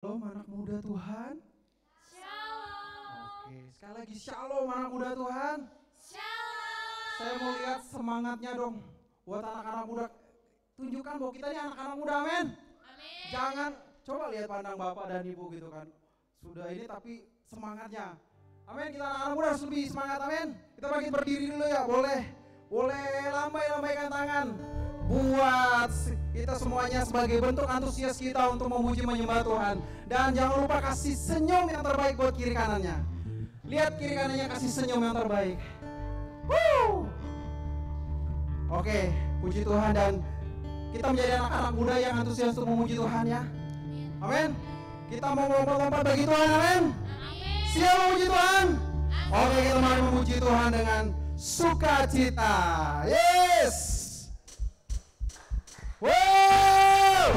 Shalom anak muda Tuhan. Shalom. Oke, sekali lagi shalom anak muda Tuhan. Shalom. Saya mau lihat semangatnya dong buat anak-anak muda. Tunjukkan bahwa kita ini anak-anak muda, amin. Amin. Jangan coba lihat pandang Bapak dan Ibu gitu kan. Sudah ini tapi semangatnya. Amin, kita anak-anak muda harus lebih semangat, amin. Kita bagi berdiri dulu ya, boleh. Boleh lambaikan tangan. Buat kita semuanya sebagai bentuk antusias kita untuk memuji menyembah Tuhan. Dan jangan lupa kasih senyum yang terbaik buat kiri kanannya. Lihat kiri kanannya kasih senyum yang terbaik. Woo! Oke, puji Tuhan dan kita menjadi anak-anak muda yang antusias untuk memuji Tuhan ya. Amin. Kita mau lompat-lompat bagi Tuhan, amin. Siap memuji Tuhan. Oke, kita mari memuji Tuhan dengan sukacita. Yes. Wow!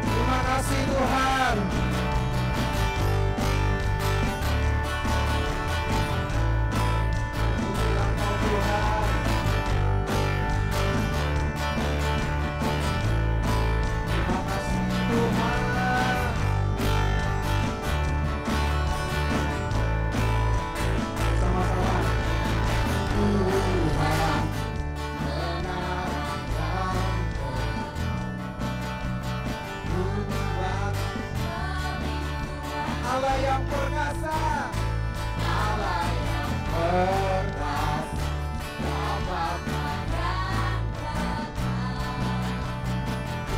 Terima kasih Tuhan. Pujilah Engkau Tuhan. Terima kasih Tuhan. Sama-sama. Tuhan. Allah yang perkasa, Allah yang perkasa, dapat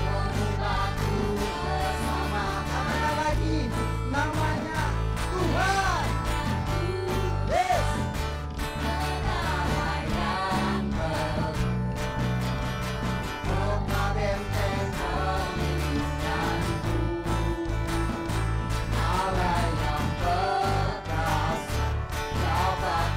membantu bersama. Katakan lagi namanya Tuhan. Yes. Allah yang perkasa, benteng perlindunganku. Allah yang perkasa, dapat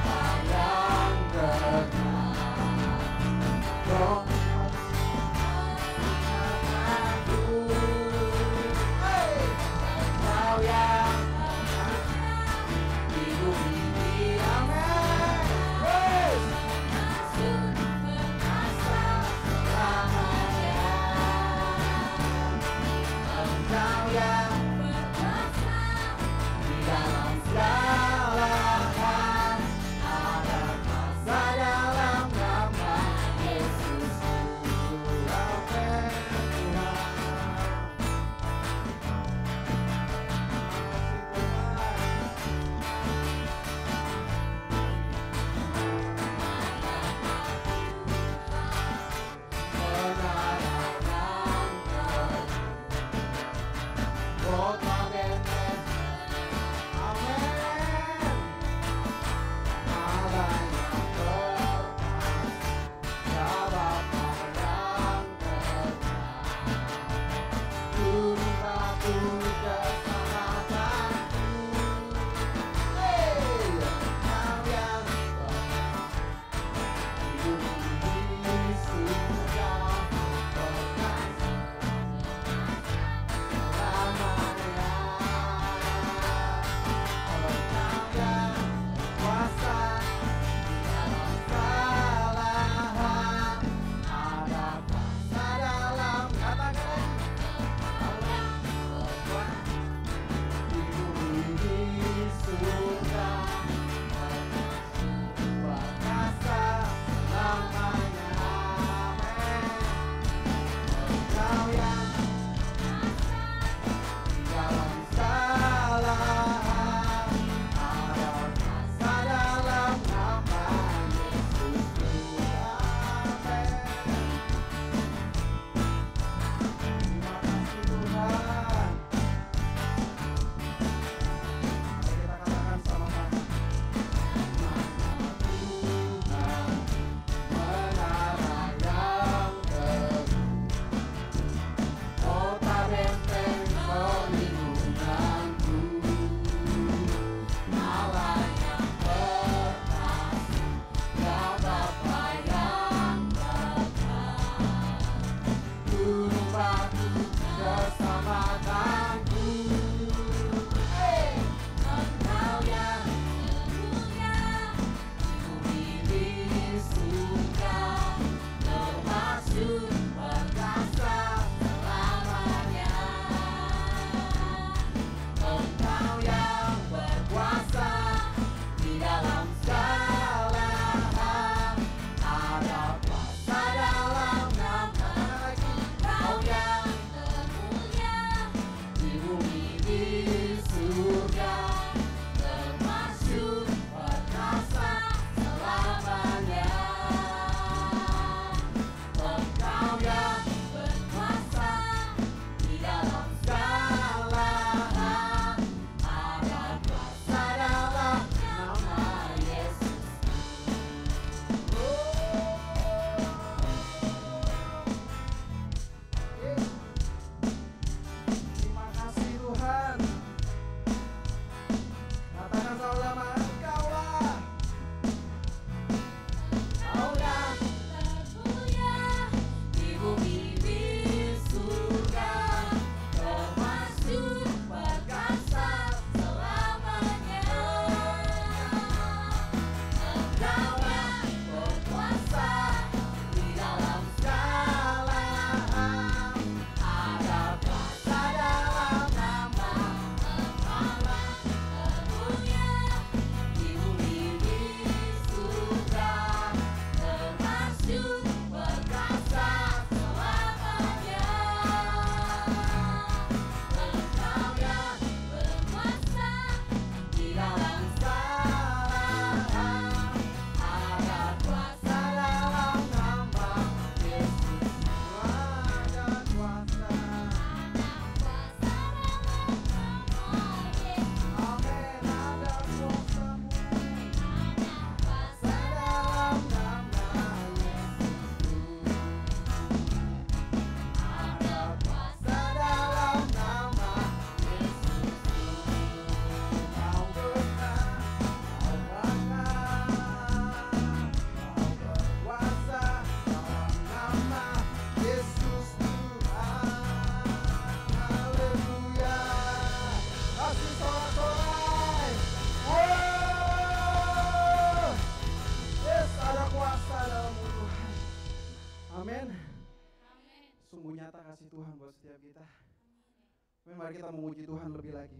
Mari kita memuji Tuhan lebih lagi.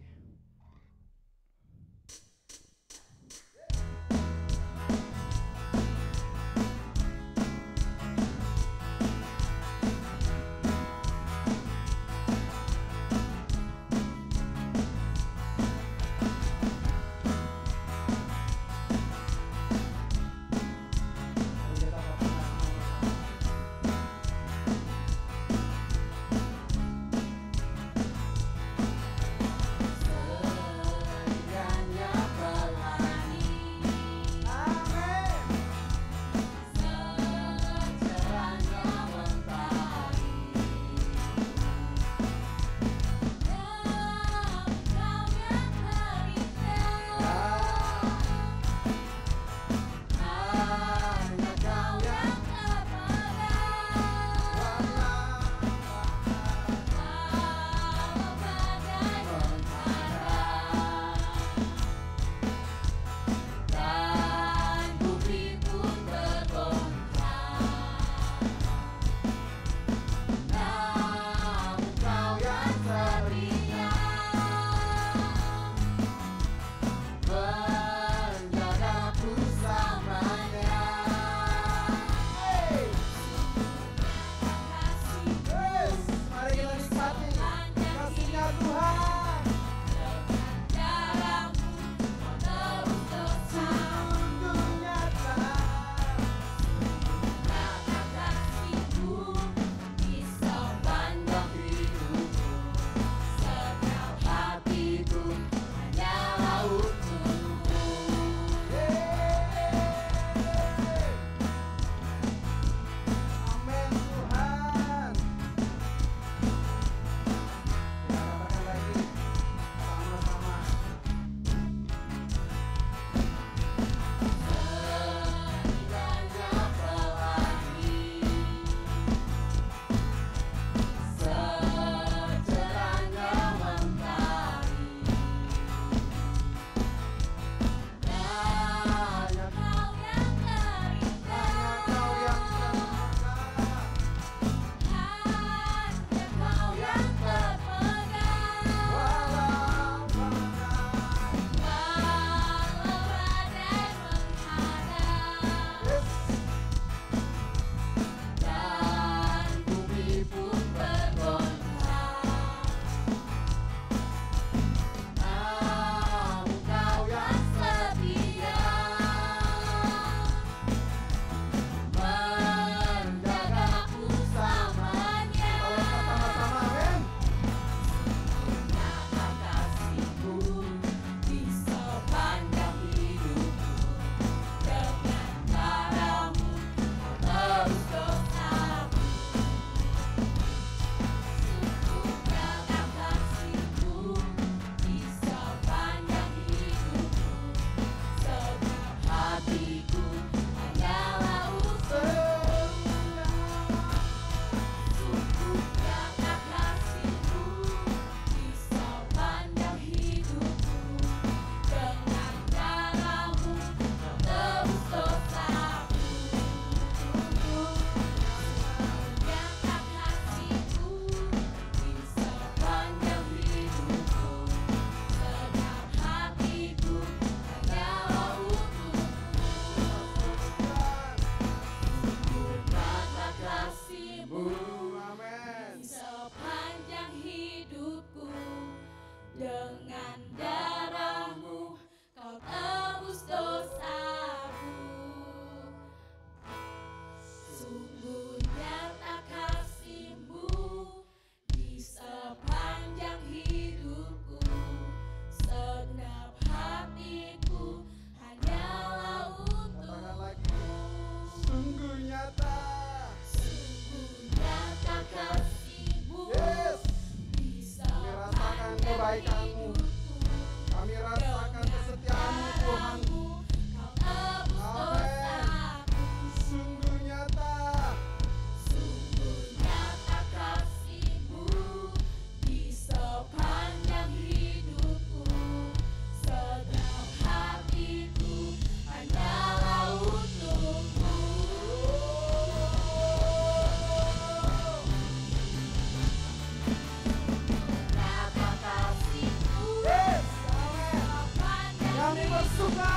bersuka,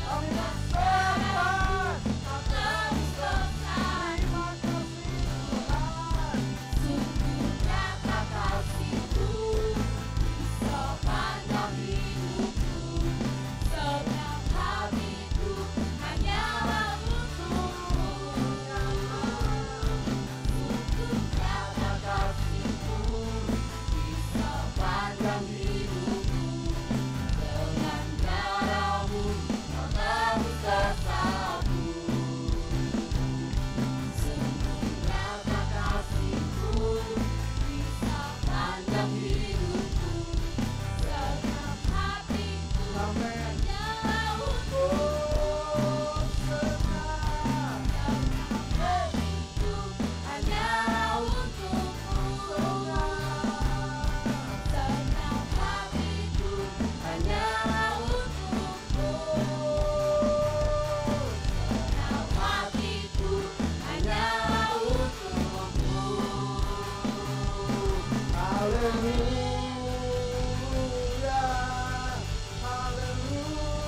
kami bersopan. Terima kasih Tuhan. sungguh nyata kasih-Mu di sepanjang hidupku. Setiap hatiku hanyalah untuk-Mu. Sungguh nyata kasih-Mu di sepanjang hidupku. Dengan darah-Mu Kau tebus dosaku. Sungguh nyata kasih-Mu di sepanjang hidupku. Setiap hatiku Amin. hanyalah untuk-Mu. Setiap hatiku hanyalah untuk-Mu. Setiap hatiku hanyalah untuk-Mu. Setiap hatiku hanyalah untuk-Mu. Haleluya, haleluya.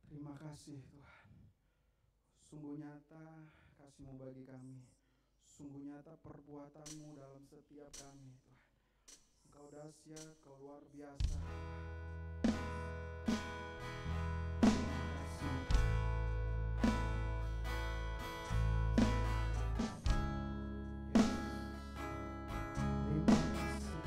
Terima kasih Tuhan. Sungguh nyata kasih-Mu bagi kami. Sungguh nyata perbuatan-Mu dalam setiap kami Tuhan. Engkau dahsyat, Kau luar biasa. Terima kasih. Terima kasih.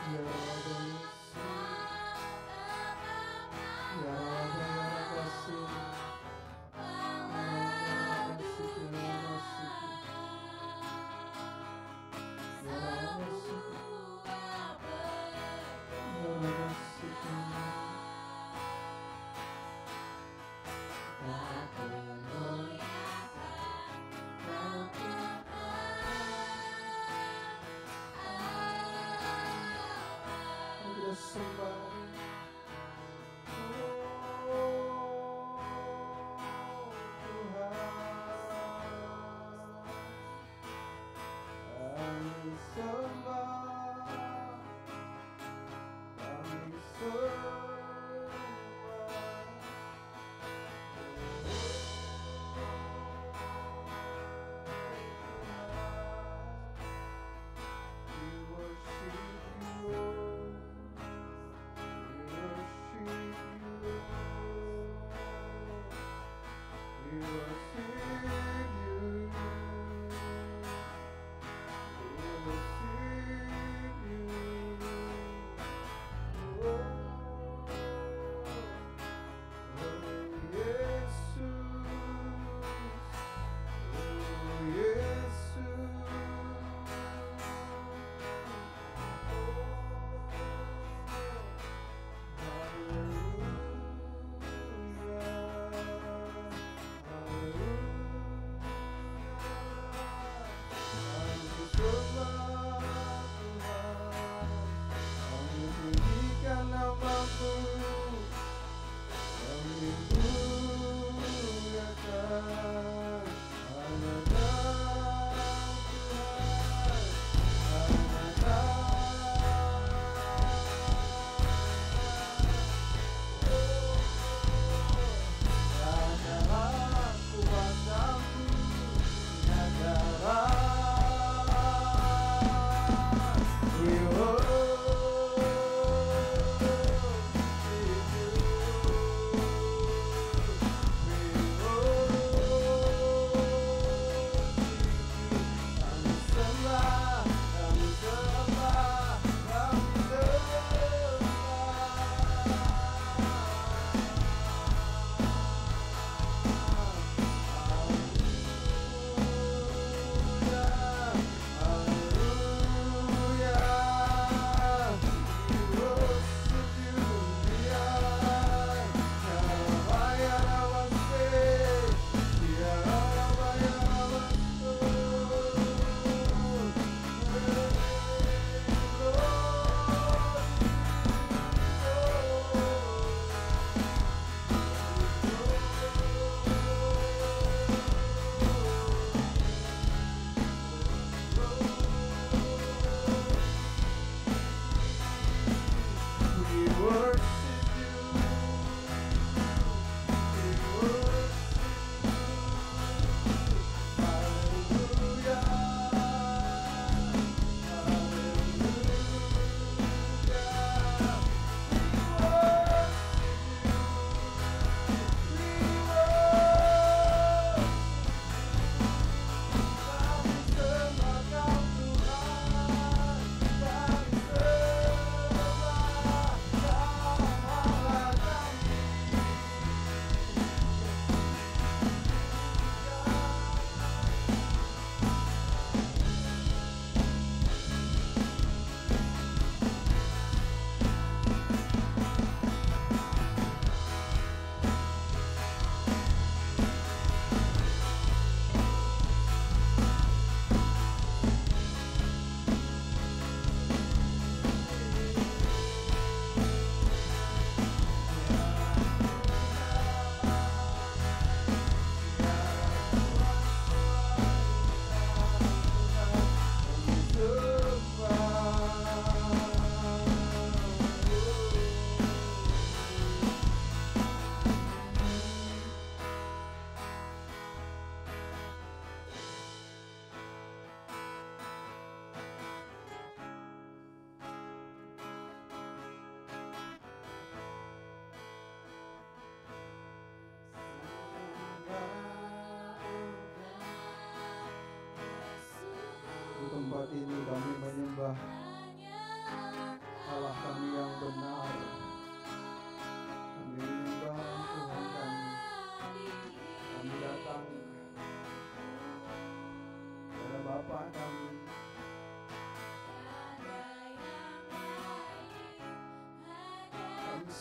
Ya Rabbi, ya Rabbi, kita sembah.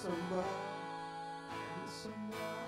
sembah, disembah.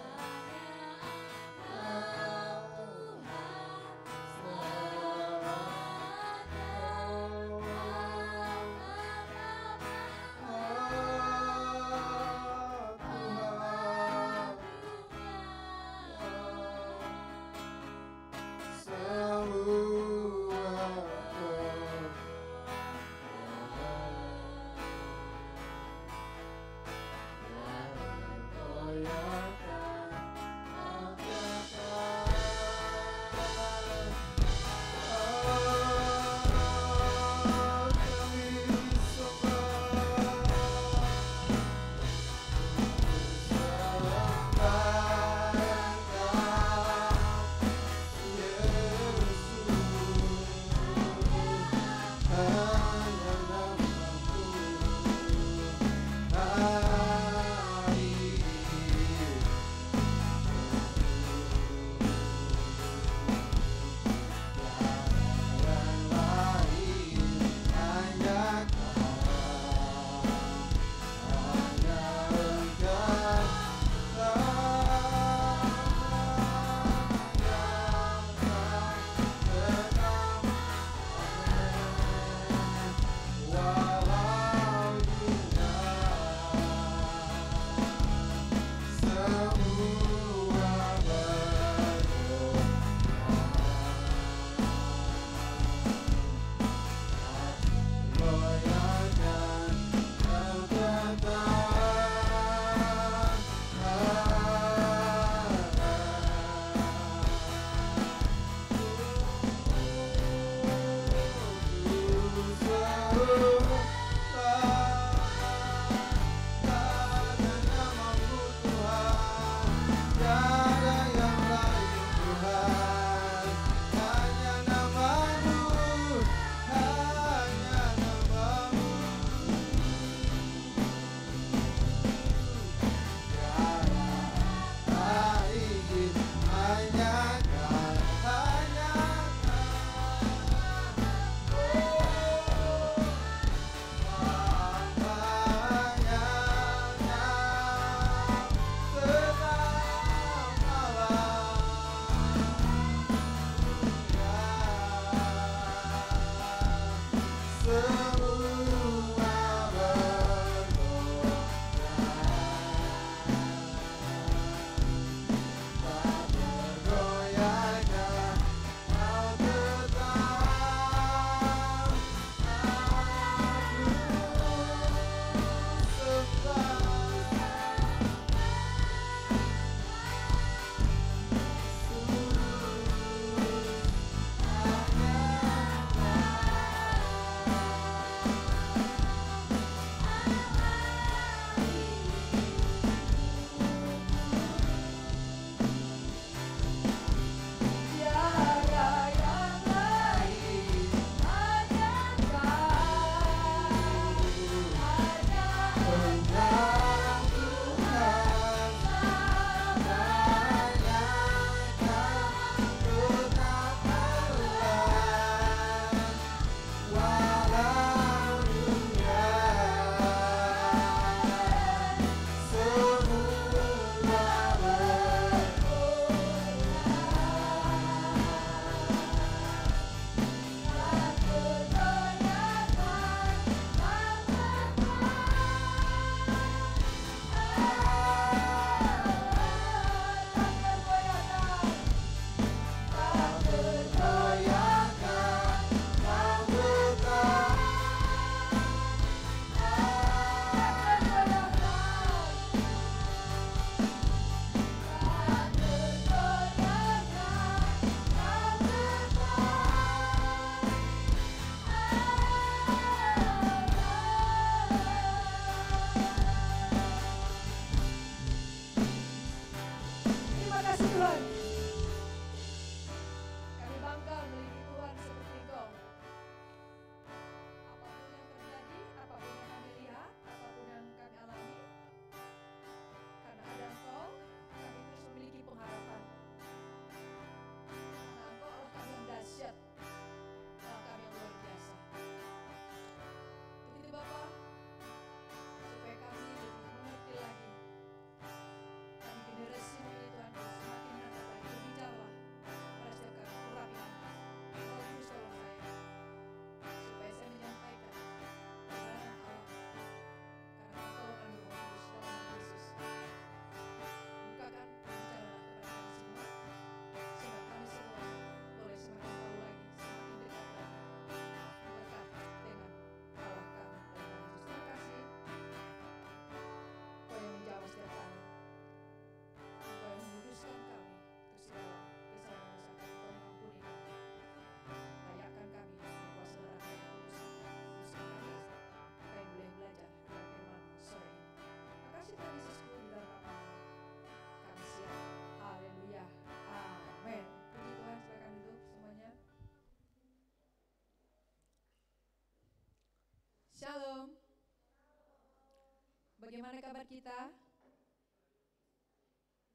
Bagaimana kabar kita?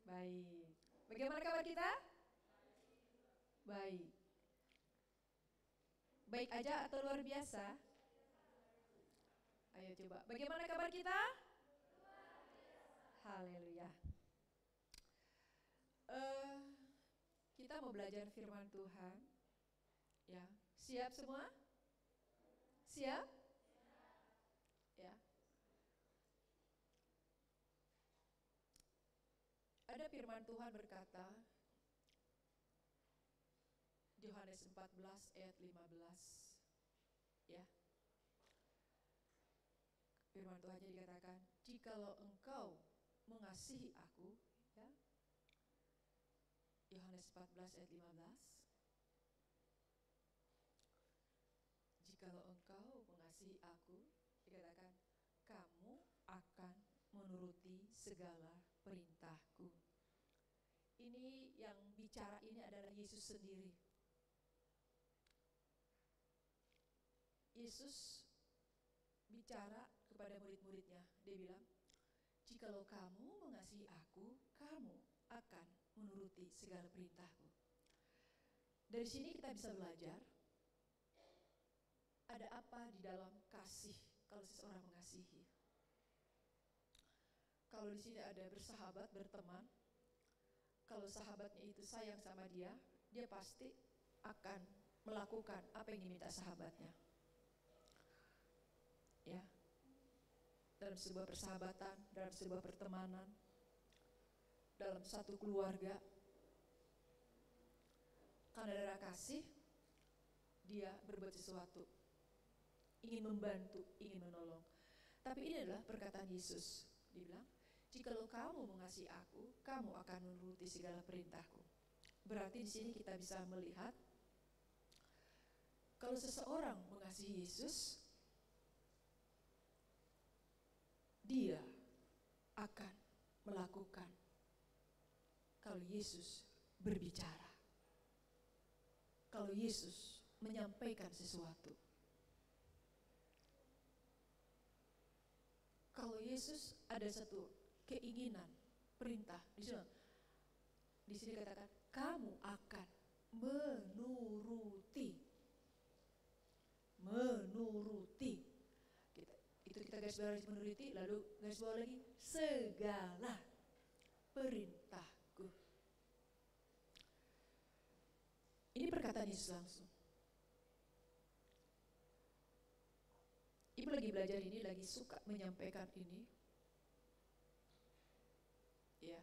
Baik. Bagaimana kabar kita? Baik. Baik aja atau luar biasa? Ayo coba. Bagaimana kabar kita? Haleluya. Kita mau belajar firman Tuhan. Ya, siap semua? Siap? Ya. Ada firman Tuhan berkata, Yohanes 14 ayat 15. Ya. Firman Tuhan dikatakan, jikalau engkau mengasihi aku, ya. Yohanes 14 ayat 15. Jikalau engkau mengasihi aku, dikatakan, kamu akan menuruti segala perintahku. Ini yang bicara ini adalah Yesus sendiri. Yesus bicara kepada murid-muridnya. Dia bilang, jikalau kamu mengasihi aku, kamu akan menuruti segala perintahku. Dari sini kita bisa belajar ada apa di dalam kasih kalau seseorang mengasihi. Kalau di sini ada bersahabat, berteman, kalau sahabatnya itu sayang sama dia, dia pasti akan melakukan apa yang diminta sahabatnya. Ya, dalam sebuah persahabatan, dalam sebuah pertemanan, dalam satu keluarga, karena ada kasih, dia berbuat sesuatu, ingin membantu, ingin menolong. Tapi ini adalah perkataan Yesus. Dia bilang, jikalau kamu mengasihi aku, kamu akan menuruti segala perintahku. Berarti di sini kita bisa melihat, kalau seseorang mengasihi Yesus, dia akan melakukan kalau Yesus berbicara. Kalau Yesus menyampaikan sesuatu. Kalau Yesus ada satu keinginan, perintah, di sini katakan, kamu akan menuruti. Menuruti. Itu kita garis bawah menuruti, lalu garis bawah lagi segala perintahku. Ini perkataan Yesus langsung. Ibu lagi belajar ini, lagi suka menyampaikan ini. Ya.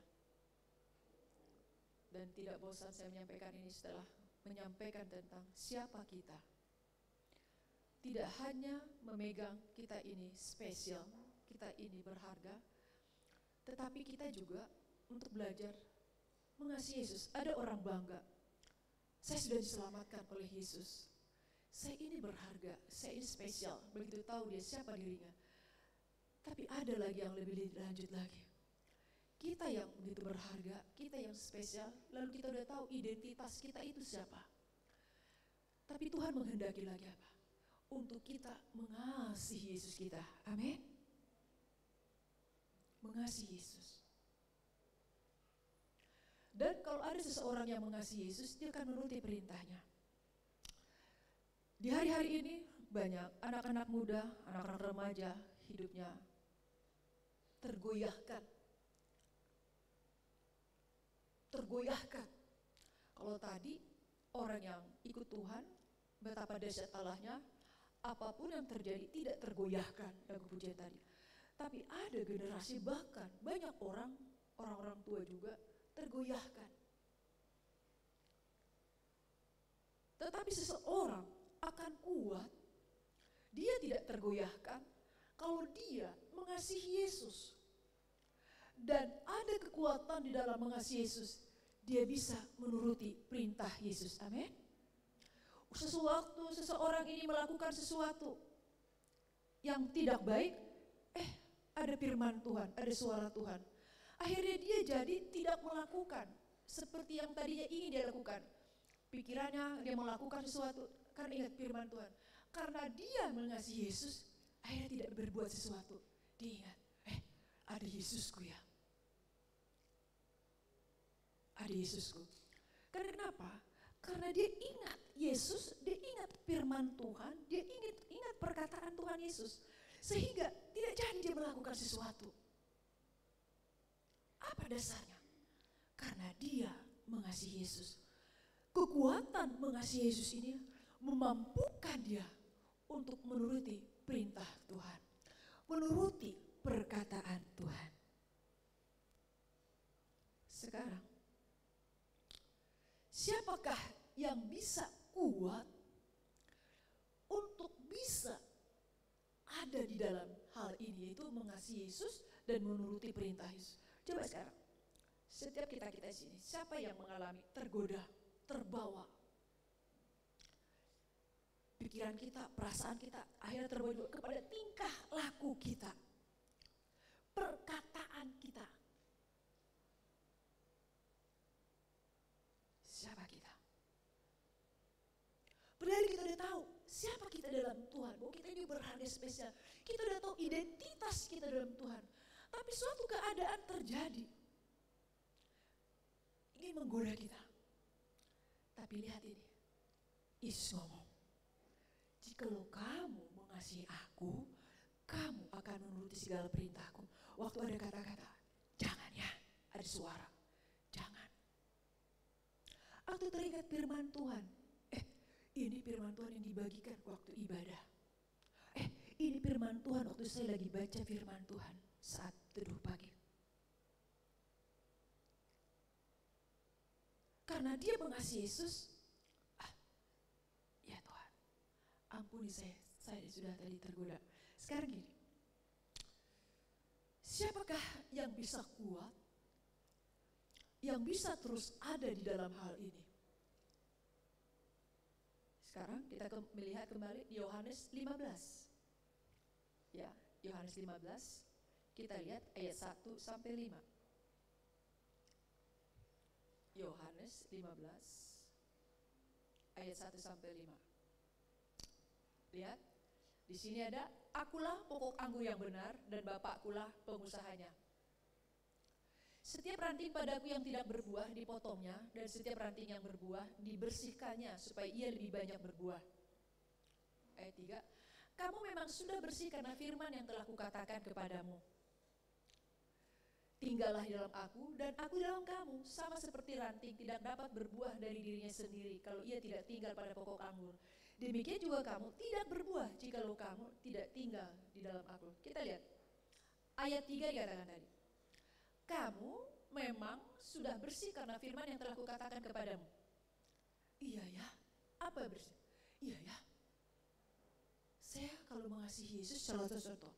Dan tidak bosan saya menyampaikan ini setelah menyampaikan tentang siapa kita. Tidak hanya memegang kita ini spesial, kita ini berharga, tetapi kita juga untuk belajar mengasihi Yesus. Ada orang bangga, saya sudah diselamatkan oleh Yesus, saya ini berharga, saya ini spesial, begitu tahu dia siapa dirinya. Tapi ada lagi yang lebih lanjut lagi. Kita yang begitu berharga, kita yang spesial, lalu kita udah tahu identitas kita itu siapa. Tapi Tuhan menghendaki lagi apa? Untuk kita mengasihi Yesus kita. Amin. Mengasihi Yesus. Dan kalau ada seseorang yang mengasihi Yesus, dia akan menuruti perintahnya. Di hari-hari ini banyak anak-anak muda, anak-anak remaja hidupnya tergoyahkan. Tergoyahkan. Kalau tadi orang yang ikut Tuhan, betapa dahsyat Allahnya, apapun yang terjadi tidak tergoyahkan, lagu pujian tadi. Tapi ada generasi, bahkan banyak orang-orang tua juga tergoyahkan. Tetapi seseorang akan kuat, dia tidak tergoyahkan kalau dia mengasihi Yesus. Dan ada kekuatan di dalam mengasihi Yesus, dia bisa menuruti perintah Yesus. Amin. Sewaktu seseorang ini melakukan sesuatu yang tidak baik, ada firman Tuhan, ada suara Tuhan. Akhirnya dia jadi tidak melakukan seperti yang tadinya ingin dia lakukan. Pikirannya dia melakukan sesuatu karena ingat firman Tuhan. Karena dia mengasihi Yesus, akhirnya tidak berbuat sesuatu. Dia ingat, ada Yesusku ya. Ada Yesusku. Karena kenapa? Karena dia ingat Yesus, dia ingat firman Tuhan, dia ingat perkataan Tuhan Yesus. Sehingga tidak jadi dia melakukan sesuatu. Apa dasarnya? Karena dia mengasihi Yesus. Kekuatan mengasihi Yesus ini memampukan dia untuk menuruti perintah Tuhan. Menuruti perkataan Tuhan. Sekarang, siapakah yang bisa kuat untuk bisa ada di dalam hal ini, yaitu mengasihi Yesus dan menuruti perintah Yesus? Coba sekarang, setiap kita di sini, siapa yang mengalami tergoda, terbawa? Pikiran kita, perasaan kita akhirnya terbawa kepada tingkah laku kita, perkataan kita. Siapa kita? Padahal kita udah tahu siapa kita dalam Tuhan, bahwa kita ini berharga spesial. Kita udah tahu identitas kita dalam Tuhan. Tapi suatu keadaan terjadi, ingin menggoda kita. Tapi lihat ini, Yesus ngomong, jikalau kamu mengasihi aku, kamu akan menuruti segala perintahku. Waktu ada kata-kata, jangan ya, ada suara, jangan. Atau teringat firman Tuhan, ini firman Tuhan yang dibagikan waktu ibadah. Ini firman Tuhan waktu saya lagi baca firman Tuhan saat teduh pagi. Karena dia mengasihi Yesus, ya Tuhan, ampuni saya sudah tadi tergoda. Sekarang gini, siapakah yang bisa kuat, yang bisa terus ada di dalam hal ini? Sekarang kita melihat kembali di Yohanes 15. Ya, Yohanes 15, kita lihat ayat 1 sampai 5. Yohanes 15 ayat 1 sampai 5. Lihat, di sini ada, akulah pokok anggur yang benar dan Bapakkulah pengusahanya. Setiap ranting padaku yang tidak berbuah dipotongnya, dan setiap ranting yang berbuah dibersihkannya supaya ia lebih banyak berbuah. Ayat 3, kamu memang sudah bersih karena firman yang telah kukatakan kepadamu. Tinggallah di dalam aku dan aku di dalam kamu, sama seperti ranting tidak dapat berbuah dari dirinya sendiri kalau ia tidak tinggal pada pokok anggur. Demikian juga kamu tidak berbuah jikalau kamu tidak tinggal di dalam aku. Kita lihat ayat 3 dikatakan tadi, kamu memang sudah bersih karena firman yang telah kukatakan kepadamu. Iya ya, apa bersih? Iya ya, saya kalau mengasihi Yesus contoh,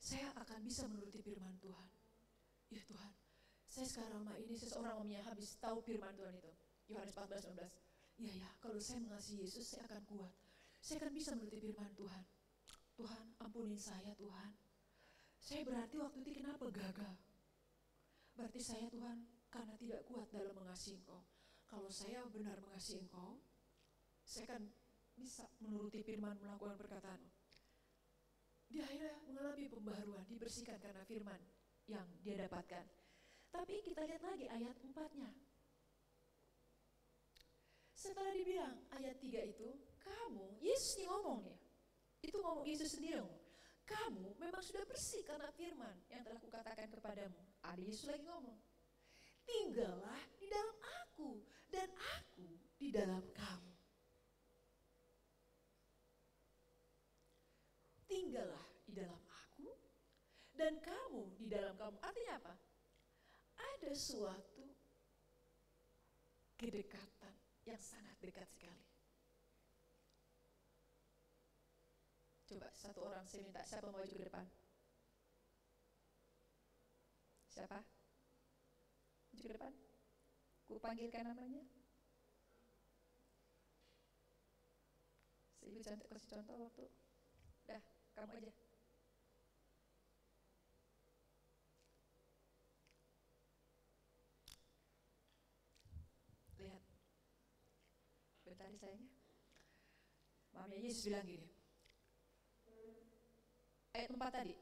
saya akan bisa menuruti firman Tuhan. Ya Tuhan, saya sekarang ini seseorang omnya habis tahu firman Tuhan itu. Yohanes 14:19. Iya ya, kalau saya mengasihi Yesus saya akan kuat. Saya akan bisa menuruti firman Tuhan. Tuhan, ampunin saya Tuhan. Saya berarti waktu itu kenapa gagal? Berarti saya Tuhan karena tidak kuat dalam mengasihi Engkau. Kalau saya benar mengasihi Engkau, saya akan bisa menuruti firman, melakukan perkataan. Dia akhirnya mengalami pembaharuan, dibersihkan karena firman yang dia dapatkan. Tapi kita lihat lagi ayat 4-nya. Setelah dibilang ayat 3 itu, kamu, Yesus yang ngomong ya. Itu ngomong Yesus sendiri ngomong. Kamu memang sudah bersih karena firman yang telah kukatakan kepadamu. Ada Yesus lagi ngomong. Tinggallah di dalam aku dan aku di dalam kamu. Tinggallah di dalam aku dan kamu di dalam kamu. Artinya apa? Ada suatu kedekatan yang sangat dekat sekali. Coba satu orang saya minta, siapa mau maju ke depan? Siapa? Maju ke depan. Ku panggilkan namanya. Si Ibu cantik kasih contoh waktu. Dah, kamu aja. Lihat. Bentar sayangnya. Mamanya Yesus bilang gini. Ayat 4 tadi.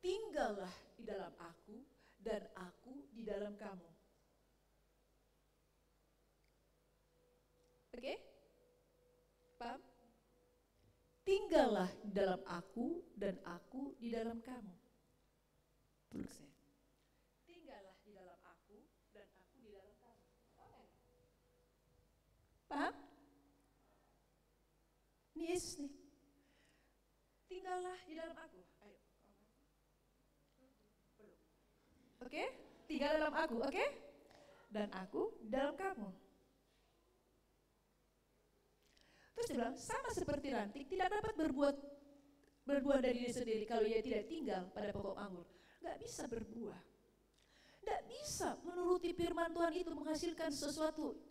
tinggallah di dalam aku dan aku di dalam kamu. Oke? Paham? Tinggallah di dalam aku dan aku di dalam kamu. Peluk saya. Tinggallah di dalam aku dan aku di dalam kamu. Amen. Paham? Ini Yesus nih. Tinggallah di dalam aku. Ayo. Oke? Tinggal dalam aku, oke? Dan aku di dalam kamu. Terus dia bilang, sama seperti ranting tidak dapat berbuah dari diri sendiri kalau ia tidak tinggal pada pokok anggur. Gak bisa berbuah. Gak bisa menuruti firman Tuhan itu menghasilkan sesuatu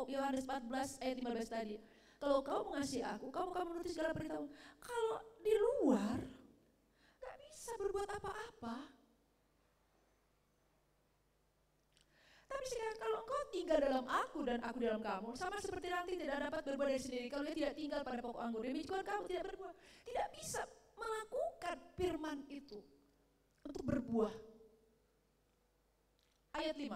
Yohanes 14 ayat 15 tadi. Kalau kau mengasihi aku, kamu akan menuruti segala perintahku. Kalau di luar, gak bisa berbuat apa-apa. Tapi sekarang kalau engkau tinggal dalam aku dan aku dalam kamu, sama seperti ranting tidak dapat berbuah dari sendiri kalau dia tidak tinggal pada pokok anggur. Demikian kamu tidak berbuah, tidak bisa melakukan firman itu untuk berbuah. Ayat 5.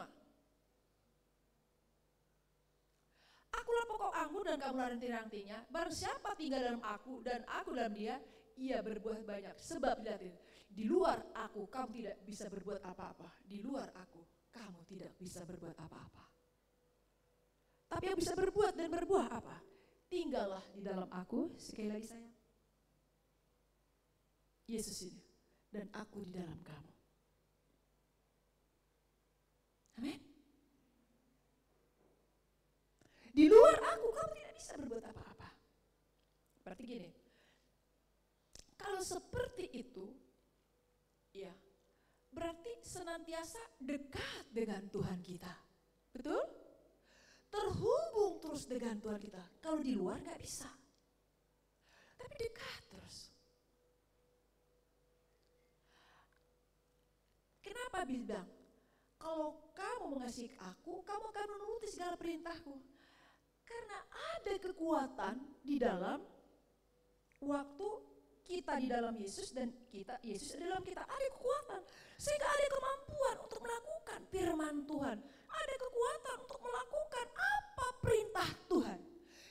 Akulah pokok anggur dan kamulah ranting-rantingnya. Barang siapa tinggal dalam aku dan aku dalam dia, ia berbuah banyak. Sebab di luar aku kamu tidak bisa berbuat apa-apa. Di luar aku kamu tidak bisa berbuat apa-apa. Tapi yang bisa berbuat dan berbuah apa? Tinggallah di dalam aku, sekali lagi sayang. Yesus ini, dan aku di dalam kamu. Amin. Di luar aku, kamu tidak bisa berbuat apa-apa. Berarti gini, kalau seperti itu, ya, berarti senantiasa dekat dengan Tuhan kita. Betul? Terhubung terus dengan Tuhan kita. Kalau di luar gak bisa. Tapi dekat terus. Kenapa bilang? Kalau kamu mengasihi aku, kamu akan menuruti segala perintahku. Karena ada kekuatan di dalam waktu kita di dalam Yesus dan Yesus di dalam kita, ada kekuatan sehingga ada kemampuan untuk melakukan firman Tuhan, ada kekuatan untuk melakukan apa perintah Tuhan.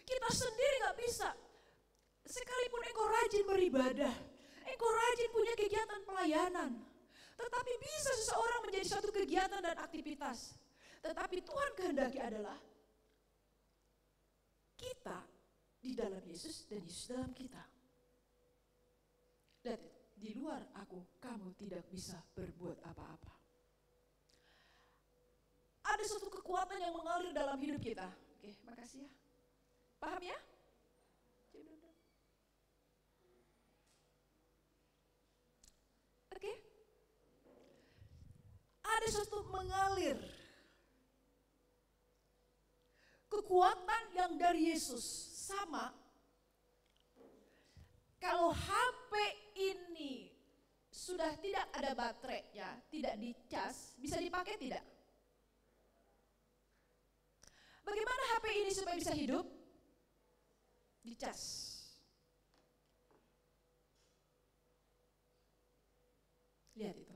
Kita sendiri gak bisa. Sekalipun engkau rajin beribadah, engkau rajin punya kegiatan pelayanan, tetapi bisa seseorang menjadi suatu kegiatan dan aktivitas, tetapi Tuhan kehendaki adalah kita di dalam Yesus dan Yesus dalam kita. Lihat, di luar aku, kamu tidak bisa berbuat apa-apa. Ada suatu kekuatan yang mengalir dalam hidup kita. Oke, makasih ya. Paham ya? Oke. Ada suatu mengalir. Kekuatan yang dari Yesus sama. Kalau HP ini sudah tidak ada baterainya, tidak dicas, bisa dipakai tidak? Bagaimana HP ini supaya bisa hidup? Dicas. Lihat itu.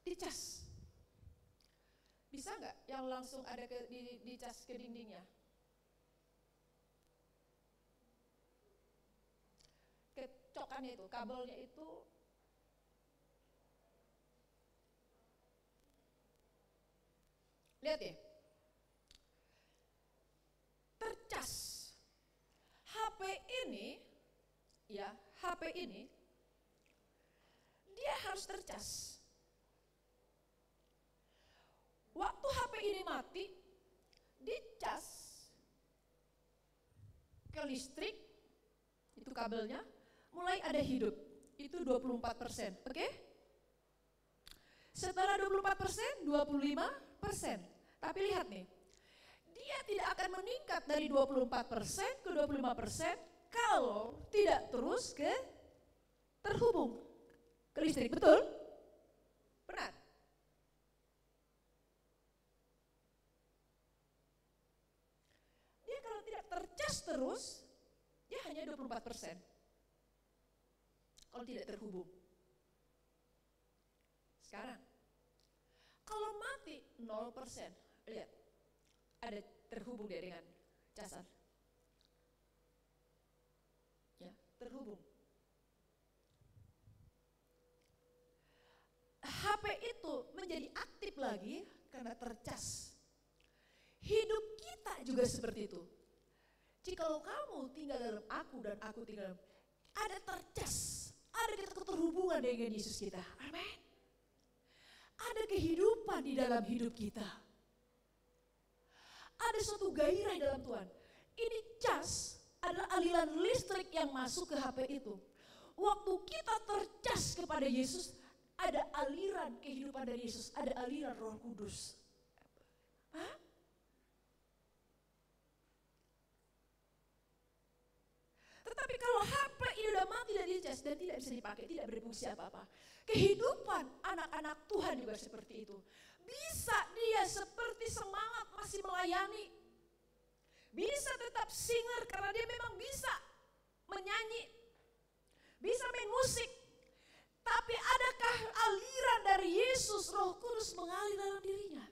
Dicas. Bisa nggak yang langsung ada dicas ke dindingnya? Kecokannya itu, kabelnya itu lihat ya, tercas. HP ini, ya HP ini, dia harus tercas. Waktu HP ini mati, dicas ke listrik, itu kabelnya, mulai ada hidup, itu 24%, oke? Setelah 24%, 25%. Tapi lihat nih, dia tidak akan meningkat dari 24% ke 25% kalau tidak terus terhubung ke listrik, betul? Benar? Dia kalau tidak tercas terus, dia hanya 24%. Kalau tidak terhubung. Sekarang, kalau mati 0%, lihat, ada terhubung dia dengan casar. Ya, terhubung. HP itu menjadi aktif lagi karena tercas. Hidup kita juga seperti itu. Jikalau kamu tinggal dalam aku dan aku tinggal dalam, ada tercas, ada keterhubungan dengan Yesus kita. Amin. Ada kehidupan di dalam hidup kita. Ada suatu gairah dalam Tuhan. Ini cas adalah aliran listrik yang masuk ke HP itu. Waktu kita tercas kepada Yesus, ada aliran kehidupan dari Yesus, ada aliran Roh Kudus. Hah? Tetapi kalau HP ini udah mati dan dicas dan tidak bisa dipakai, tidak berfungsi apa-apa. Kehidupan anak-anak Tuhan juga seperti itu. Bisa dia seperti semangat masih melayani. Bisa tetap singer karena dia memang bisa menyanyi. Bisa main musik. Tapi adakah aliran dari Yesus, Roh Kudus mengalir dalam dirinya?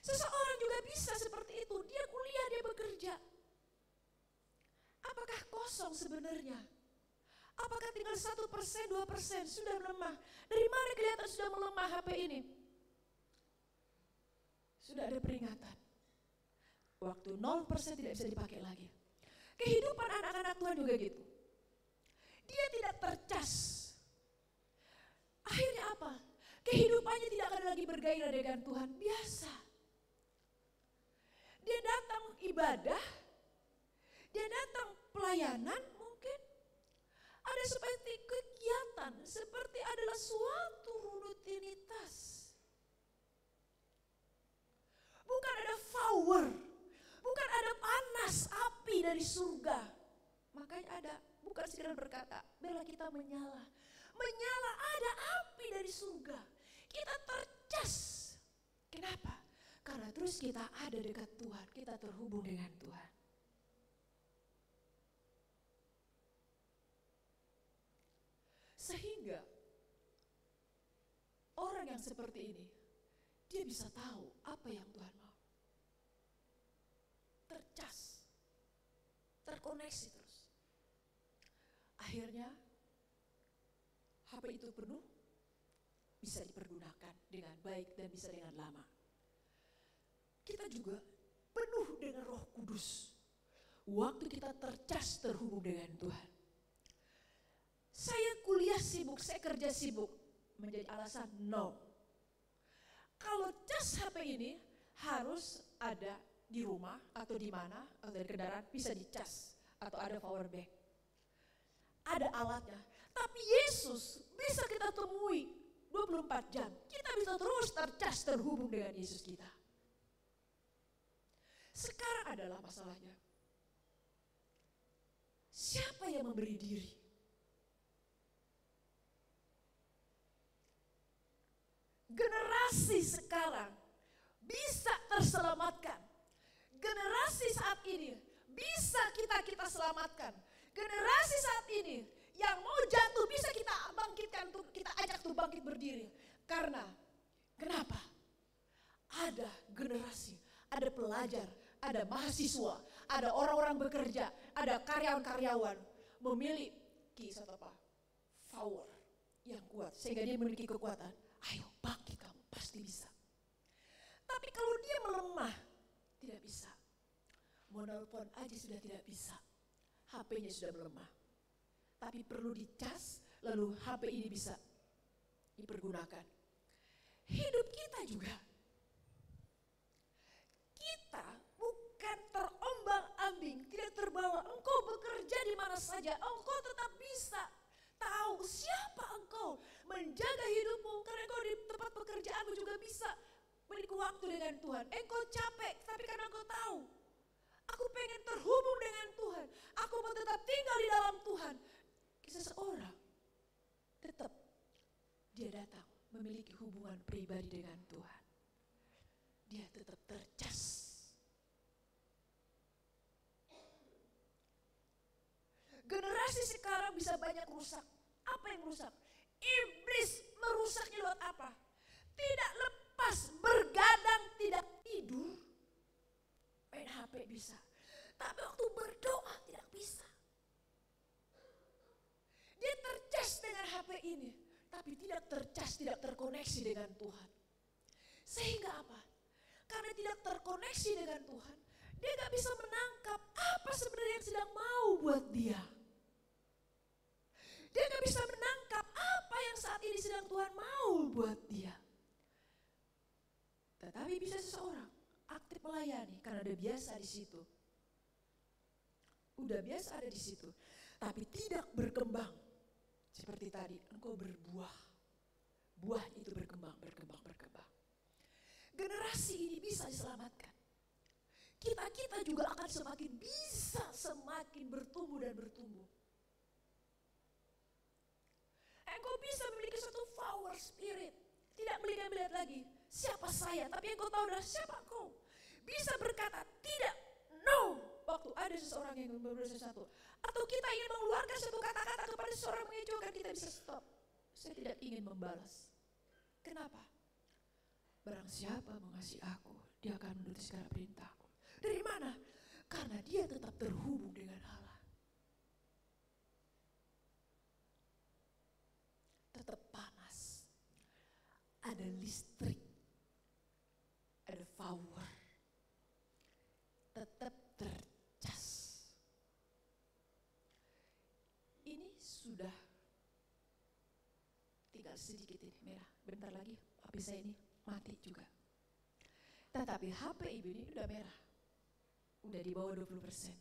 Seseorang juga bisa seperti itu. Dia kuliah, dia bekerja. Apakah kosong sebenarnya? Apakah tinggal 1%, 2% sudah melemah? Dari mana kelihatan sudah melemah HP ini? Sudah ada peringatan. Waktu 0% tidak bisa dipakai lagi. Kehidupan anak-anak Tuhan juga gitu. Dia tidak tercas. Akhirnya apa? Kehidupannya tidak akan lagi bergairah dengan Tuhan. Biasa. Dia datang ibadah. Dia datang pelayanan mungkin. Ada seperti kegiatan. Seperti adalah suatu rutinitas. Bukan ada power. Bukan ada panas api dari surga. Makanya ada. Bukan sekedar berkata, biarlah kita menyala. Menyala ada api dari surga. Kita tercas. Kenapa? Karena terus kita ada dekat Tuhan. Kita terhubung dengan Tuhan. Sehingga orang yang seperti ini, dia bisa tahu apa yang Tuhan mau. Tercas. Terkoneksi terus. Akhirnya HP itu penuh, bisa dipergunakan dengan baik dan bisa dengan lama. Kita juga penuh dengan Roh Kudus. Waktu kita tercas terhubung dengan Tuhan. Saya kuliah sibuk, saya kerja sibuk. Menjadi alasan no. Kalau cas HP ini harus ada di rumah atau di mana atau di kendaraan bisa dicas atau ada power bank. Ada alatnya. Tapi Yesus bisa kita temui 24 jam. Kita bisa terus tercas terhubung dengan Yesus kita. Sekarang adalah masalahnya. Siapa yang memberi diri? Generasi sekarang bisa terselamatkan. Generasi saat ini bisa kita selamatkan. Generasi saat ini yang mau jatuh bisa kita bangkitkan, kita ajak tuh bangkit berdiri. Karena, kenapa? Ada generasi, ada pelajar, ada mahasiswa, ada orang-orang bekerja, ada karyawan-karyawan memiliki satu apa? Power yang kuat sehingga dia memiliki kekuatan. Ayo bangkit kamu, pasti bisa. Tapi kalau dia melemah, tidak bisa. Mau nelpon aja sudah tidak bisa. HP-nya sudah melemah. Tapi perlu dicas, lalu HP ini bisa dipergunakan. Hidup kita juga. Kita bukan terombang-ambing, tidak terbawa. Engkau bekerja di mana saja, engkau tetap bisa tahu siapa engkau. Menjaga hidupmu, karena engkau di tempat pekerjaanmu juga bisa memiliki waktu dengan Tuhan. Engkau capek, tapi karena engkau tahu. Aku pengen terhubung dengan Tuhan. Aku mau tetap tinggal di dalam Tuhan. Seseorang tetap dia datang memiliki hubungan pribadi dengan Tuhan. Dia tetap tercas. Generasi sekarang bisa banyak rusak. Apa yang rusak? Iblis merusaknya lewat apa? Tidak lepas, bergadang, tidak tidur. Main HP bisa, tapi waktu berdoa tidak bisa. Dia tercas dengan HP ini, tapi tidak tercas, tidak terkoneksi dengan Tuhan. Sehingga apa? Karena tidak terkoneksi dengan Tuhan, dia gak bisa menangkap apa sebenarnya yang sedang mau buat dia. Dia gak bisa menangkap apa yang saat ini sedang Tuhan mau buat dia. Tetapi bisa seseorang aktif melayani karena udah biasa di situ. Udah biasa ada di situ, tapi tidak berkembang. Seperti tadi, engkau berbuah. Buah itu berkembang. Generasi ini bisa diselamatkan. Kita juga akan semakin bisa semakin bertumbuh dan bertumbuh. Engkau bisa memiliki suatu power spirit. Tidak melihat lagi siapa saya, tapi engkau tahu adalah siapa engkau. Bisa berkata tidak, no, waktu ada seseorang yang berbuat sesuatu. Atau kita ingin mengeluarkan satu kata-kata kepada seseorang mengejutkan, kita bisa stop. Saya tidak ingin membalas. Kenapa? Barang siapa mengasihi aku, dia akan menuruti segala perintahku. Dari mana? Karena dia tetap terhubung dengan Allah. Tetap panas. Ada listrik. Ada power. Tetap tercas. Ini sudah tinggal sedikit ini merah. Bentar lagi HP saya ini mati juga. Tetapi HP ibu ini udah merah. Udah di bawah 20%.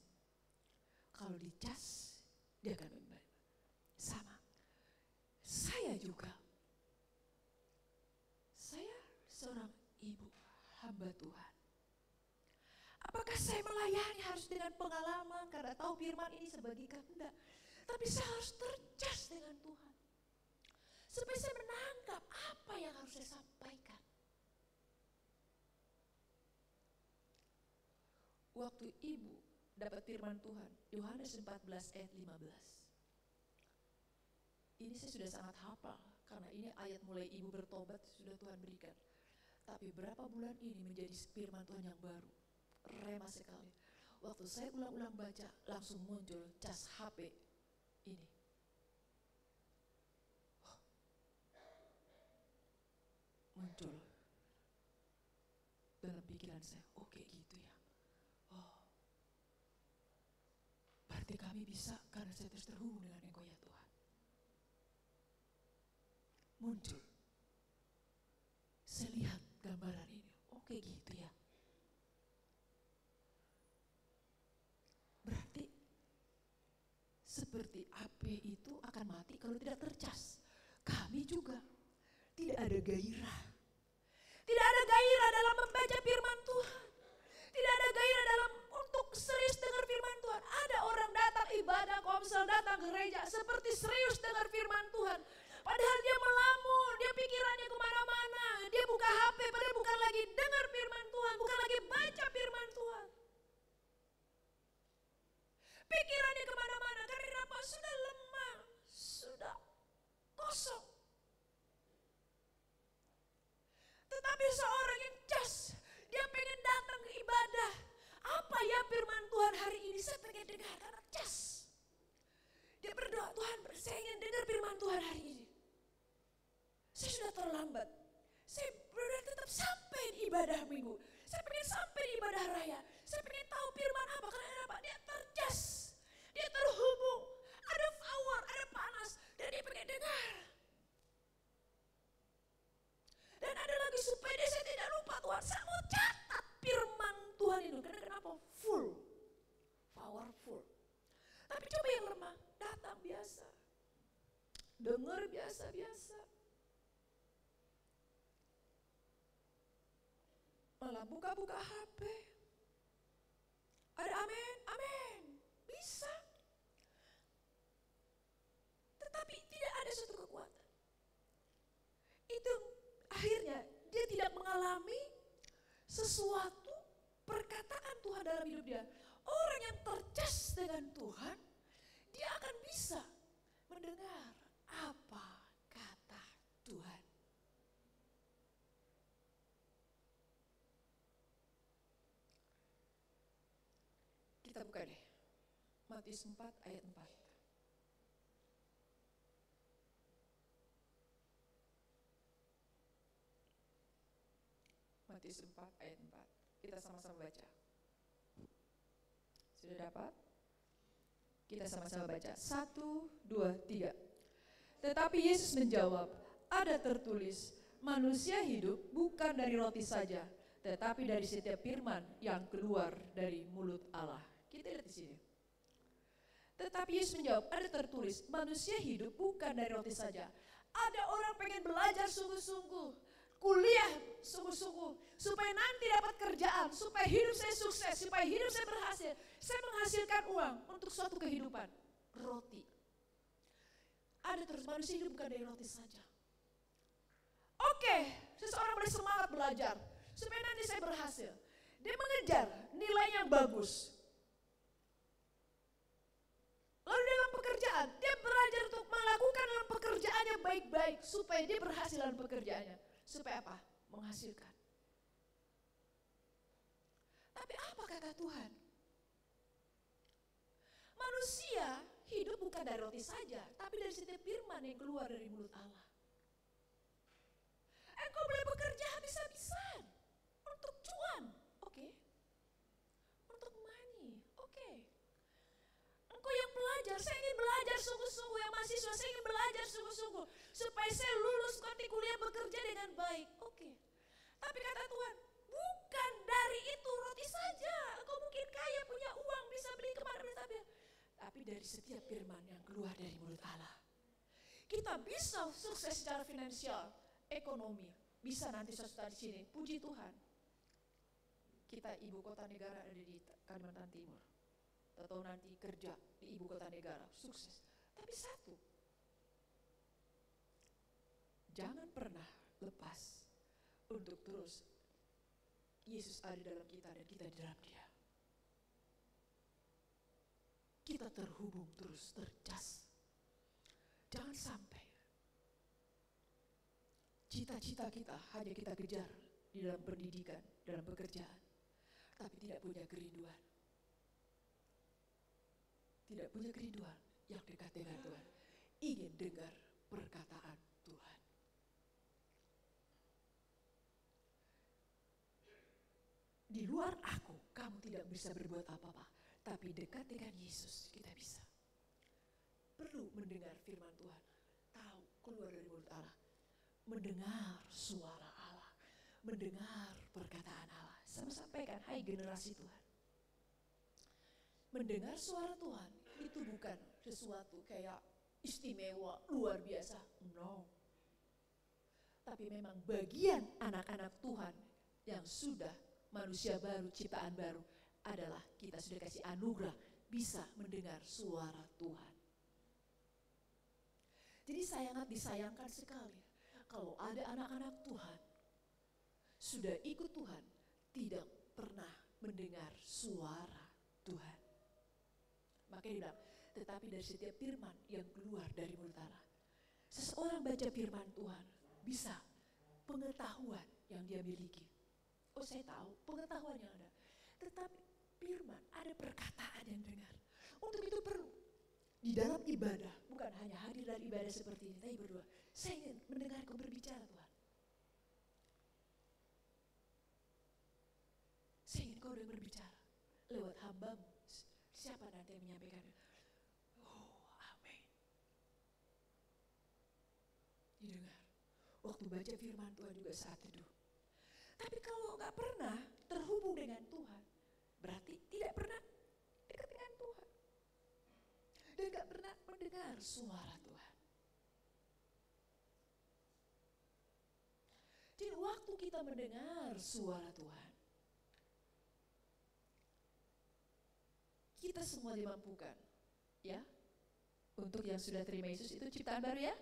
Kalau dicas, dia akan membantu. Sama. Saya juga. Saya seorang ibu hamba Tuhan. Apakah saya melayani harus dengan pengalaman karena tahu firman ini sebagikan? Enggak. Tapi saya harus tercas dengan Tuhan. Supaya saya menangkap apa yang harus saya sampaikan. Waktu ibu dapat firman Tuhan, Yohanes 14 ayat 15. Ini saya sudah sangat hafal, karena ini ayat mulai ibu bertobat sudah Tuhan berikan. Tapi berapa bulan ini menjadi firman Tuhan yang baru, rema sekali. Waktu saya ulang-ulang baca, langsung muncul cas HP ini. Muncul dalam pikiran saya, oke gitu ya. Berarti kami bisa karena saya terus terhubung dengan Engkau ya Tuhan. Muncul. Saya lihat gambaran ini. Oke gitu ya. Berarti seperti api itu akan mati kalau tidak tercas. Kami juga tidak ada gairah. Tidak ada gairah dalam membaca firman Tuhan. Tidak ada gairah dalam untuk serius dengar firman Tuhan. Ada orang datang ibadah, komsel, datang gereja seperti serius dengar firman Tuhan. Padahal dia melamun, dia pikirannya kemana-mana. Dia buka HP padahal bukan lagi dengar firman Tuhan, bukan lagi baca firman Tuhan. Pikirannya kemana-mana karena kenapa? Sudah lemah, sudah kosong. Tetapi seorang yang cas, dia pengen datang ke ibadah. Apa ya firman Tuhan hari ini? Saya pengen dengar karena cas. Dia berdoa, Tuhan saya ingin dengar firman Tuhan hari ini. Saya sudah terlambat. Saya berdoa tetap sampai di ibadah minggu. Saya pengen sampai di ibadah raya. Saya pengen tahu firman apa. Karena apa? Dia tercas. Dia terhubung. Ada power, ada panas. Dan dia pengen dengar. Dan ada lagi supaya dia saya tidak lupa Tuhan. Saya mau catat firman Tuhan itu. Karena kenapa? Full. Powerful. Tapi coba yang lemah. Datang biasa. Dengar biasa-biasa. Malah buka-buka HP. Ada amin, amin. Bisa. Tetapi tidak ada suatu kekuatan. Itu akhirnya dia tidak mengalami sesuatu perkataan Tuhan dalam hidup dia. Orang yang tercas dengan Tuhan, dia akan bisa mendengar apa kata Kita buka deh. Matius 4 ayat 4. Matius 4 ayat 4. Kita sama-sama baca. Sudah dapat? Kita sama-sama baca. 1, 2, 3. Tetapi Yesus menjawab, ada tertulis, manusia hidup bukan dari roti saja, tetapi dari setiap firman yang keluar dari mulut Allah. Kita lihat di sini. Tetapi Yesus menjawab, ada tertulis, manusia hidup bukan dari roti saja. Ada orang pengen belajar sungguh-sungguh, kuliah sungguh-sungguh, supaya nanti dapat kerjaan, supaya hidup saya sukses, supaya hidup saya berhasil. Saya menghasilkan uang untuk suatu kehidupan. Roti. Ada terus, manusia hidup bukan dari roti saja. Oke, seseorang boleh semangat belajar, supaya nanti saya berhasil. Dia mengejar nilai yang bagus. Lalu dalam pekerjaan, dia belajar untuk melakukan dalam pekerjaannya baik-baik, supaya dia berhasil dalam pekerjaannya. Supaya apa? Menghasilkan. Tapi apa kata Tuhan? Manusia hidup bukan dari roti saja, tapi dari setiap firman yang keluar dari mulut Allah. Engkau boleh bekerja habis-habisan untuk cuan, oke? Untuk money, oke? Engkau yang belajar, saya ingin belajar sungguh-sungguh, yang mahasiswa saya ingin belajar sungguh-sungguh, supaya saya lulus nanti kuliah bekerja dengan baik, oke? Tapi kata Tuhan, bukan dari itu roti saja. Engkau mungkin kaya, punya uang, bisa beli kemana-mana, tapi dari setiap firman yang keluar dari mulut Allah. Kita bisa sukses secara finansial, ekonomi, bisa nanti suatu saat di sini. Puji Tuhan. Kita ibu kota negara ada di Kalimantan Timur. Atau nanti kerja di ibu kota negara, sukses. Tapi satu, jangan pernah lepas untuk terus Yesus ada dalam kita dan kita di dalam Dia. Kita terhubung terus, tercas. Jangan sampai cita-cita kita hanya kita kejar di dalam pendidikan, dalam pekerjaan, tapi tidak punya kerinduan. Tidak punya kerinduan yang dekat dengan Tuhan. Ingin dengar perkataan Tuhan. Di luar aku, kamu tidak bisa berbuat apa-apa. Tapi dekat dengan Yesus, kita bisa. Perlu mendengar firman Tuhan. Tahu, keluar dari mulut Allah. Mendengar suara Allah. Mendengar perkataan Allah. Sama sampaikan, hai generasi Tuhan. Mendengar suara Tuhan itu bukan sesuatu kayak istimewa, luar biasa. No. Tapi memang bagian anak-anak Tuhan yang sudah manusia baru, ciptaan baru adalah kita sudah kasih anugerah bisa mendengar suara Tuhan. Jadi sangat disayangkan sekali kalau ada anak-anak Tuhan sudah ikut Tuhan tidak pernah mendengar suara Tuhan. Makanya dia bilang, tetapi dari setiap firman yang keluar dari mulut Allah. Seseorang baca firman Tuhan, bisa pengetahuan yang dia miliki. Oh saya tahu, pengetahuan yang ada. Tetapi firman, ada perkataan yang dengar. Untuk itu perlu. Di dalam ibadah, bukan hanya hadir dalam ibadah seperti ini, tapi berdua. Saya ingin mendengar kau berbicara Tuhan. Saya ingin kau berbicara lewat hambamu. Siapa nanti yang menyampaikan? Oh, amin. Didengar. Waktu baca firman Tuhan juga saat teduh. Tapi kalau nggak pernah terhubung dengan Tuhan, berarti tidak pernah dekat dengan Tuhan. Dan nggak pernah mendengar suara Tuhan. Jadi waktu kita mendengar suara Tuhan, kita semua dimampukan, ya. Untuk yang sudah terima Yesus itu ciptaan baru ya.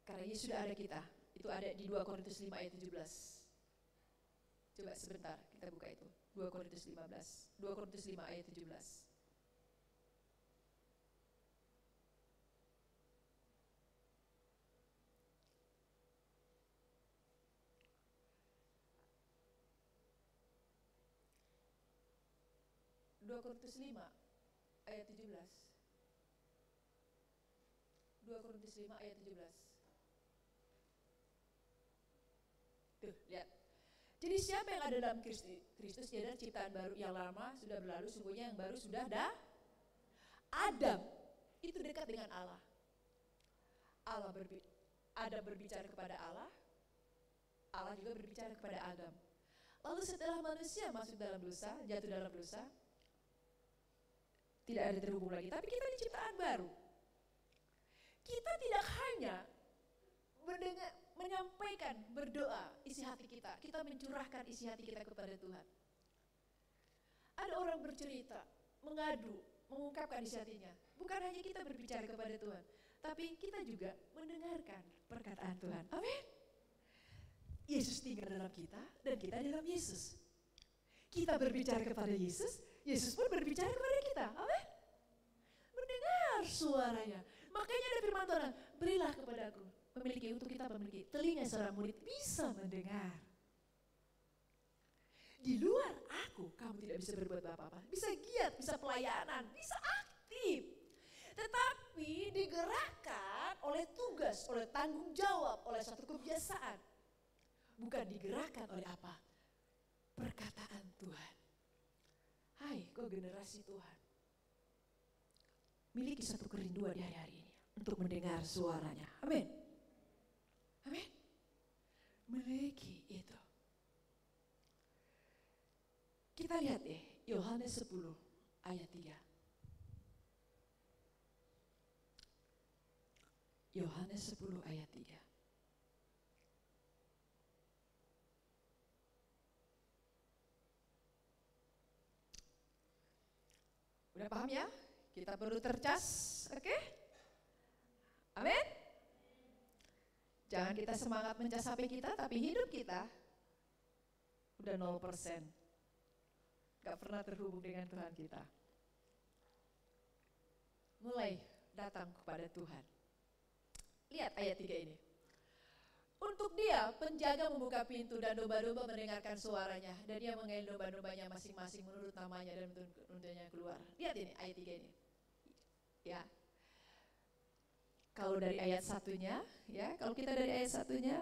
Karena Yesus sudah ada kita. Itu ada di 2 Korintus 5 ayat 17. Coba sebentar kita buka itu. 2 Korintus 15. 2 Korintus 5 ayat 17. 2 Korintus 5 ayat 17. 2 Korintus 5 ayat 17. Tuh, lihat. Jadi siapa yang ada dalam Kristus, dia adalah ciptaan baru. Yang lama sudah berlalu, sungguhnya yang baru sudah ada. Adam itu dekat dengan Allah. Adam berbicara kepada Allah. Allah juga berbicara kepada Adam. Lalu setelah manusia masuk dalam dosa, jatuh dalam dosa, tidak ada terhubung lagi. Tapi kita ini ciptaan baru. Kita tidak hanya menyampaikan, berdoa isi hati kita. Kita mencurahkan isi hati kita kepada Tuhan. Ada orang bercerita, mengadu, mengungkapkan isi hatinya. Bukan hanya kita berbicara kepada Tuhan, tapi kita juga mendengarkan perkataan Tuhan. Amin. Yesus tinggal dalam kita dan kita dalam Yesus. Kita berbicara kepada Yesus, Yesus pun berbicara kepada kita. Amin. Mendengar suaranya. Makanya ada firman Tuhan, berilah kepadaku. Untuk kita memiliki telinga seorang murid bisa mendengar. Di luar aku, kamu tidak bisa berbuat apa-apa. Bisa giat, bisa pelayanan, bisa aktif. Tetapi digerakkan oleh tugas, oleh tanggung jawab, oleh satu kebiasaan. Bukan digerakkan oleh apa? Perkataan Tuhan. Hai, kau generasi Tuhan. Miliki satu kerinduan di hari-hari ini untuk mendengar suaranya. Amin. Amin. Miliki itu. Kita lihat Yohanes 10 ayat 3. Yohanes 10 ayat 3. Udah paham ya? Kita perlu tercas, oke? Amin. Jangan kita semangat mencas HP kita, tapi hidup kita udah 0%. Gak pernah terhubung dengan Tuhan kita. Mulai datang kepada Tuhan. Lihat ayat 3 ini. Untuk dia, penjaga membuka pintu dan domba-domba mendengarkan suaranya. Dan dia mengail domba-dombanya masing-masing menurut namanya dan menuntunnya keluar. Lihat ini ayat 3 ini. Ya. Kalau dari ayat satunya, ya, kalau kita dari ayat satunya,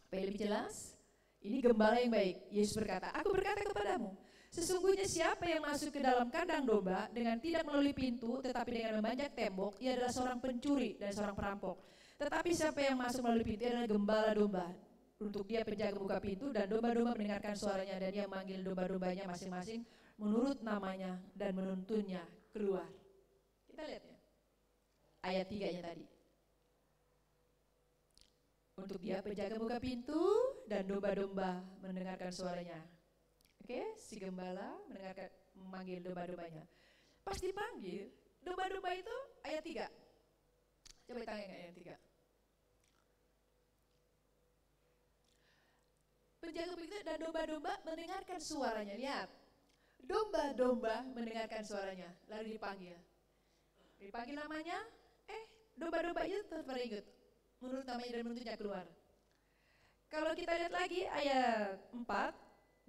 supaya lebih jelas, ini gembala yang baik. Yesus berkata, aku berkata kepadamu, sesungguhnya siapa yang masuk ke dalam kandang domba dengan tidak melalui pintu, tetapi dengan memanjat tembok, ia adalah seorang pencuri dan seorang perampok. Tetapi siapa yang masuk melalui pintu, ia adalah gembala domba. Untuk dia penjaga buka pintu dan domba-domba mendengarkan suaranya dan dia memanggil domba-dombanya masing-masing menurut namanya dan menuntunnya keluar. Kita lihat ya. Ayat 3-nya tadi. Untuk dia penjaga buka pintu dan domba-domba mendengarkan suaranya. Oke, si gembala memanggil domba-dombanya. Pas dipanggil, domba-domba itu ayat 3. Coba tanya ayat 3. Penjaga pintu dan domba-domba mendengarkan suaranya. Lihat, domba-domba mendengarkan suaranya. Lalu dipanggil. Dipanggil namanya, domba-domba itu tetap ikut. Menurut namanya dan menuntunnya keluar. Kalau kita lihat lagi ayat 4,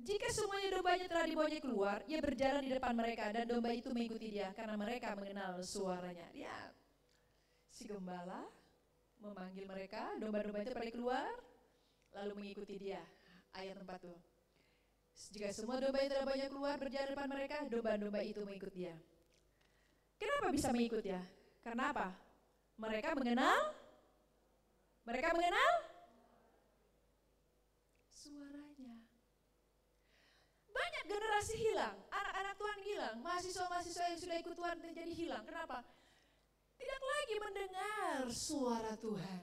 jika semuanya dombanya telah dibawanya keluar, ia berjalan di depan mereka dan domba itu mengikuti dia karena mereka mengenal suaranya. Lihat, si gembala memanggil mereka, domba-domba itu pada keluar, lalu mengikuti dia. Ayat 4 tuh. Jika semua domba yang telah banyak keluar berjalan di depan mereka, domba-domba itu mengikut dia. Kenapa bisa mengikut ya? Karena apa? Mereka mengenal suaranya. Banyak generasi hilang, anak-anak Tuhan hilang, mahasiswa-mahasiswa yang sudah ikut Tuhan jadi hilang. Kenapa? Tidak lagi mendengar suara Tuhan.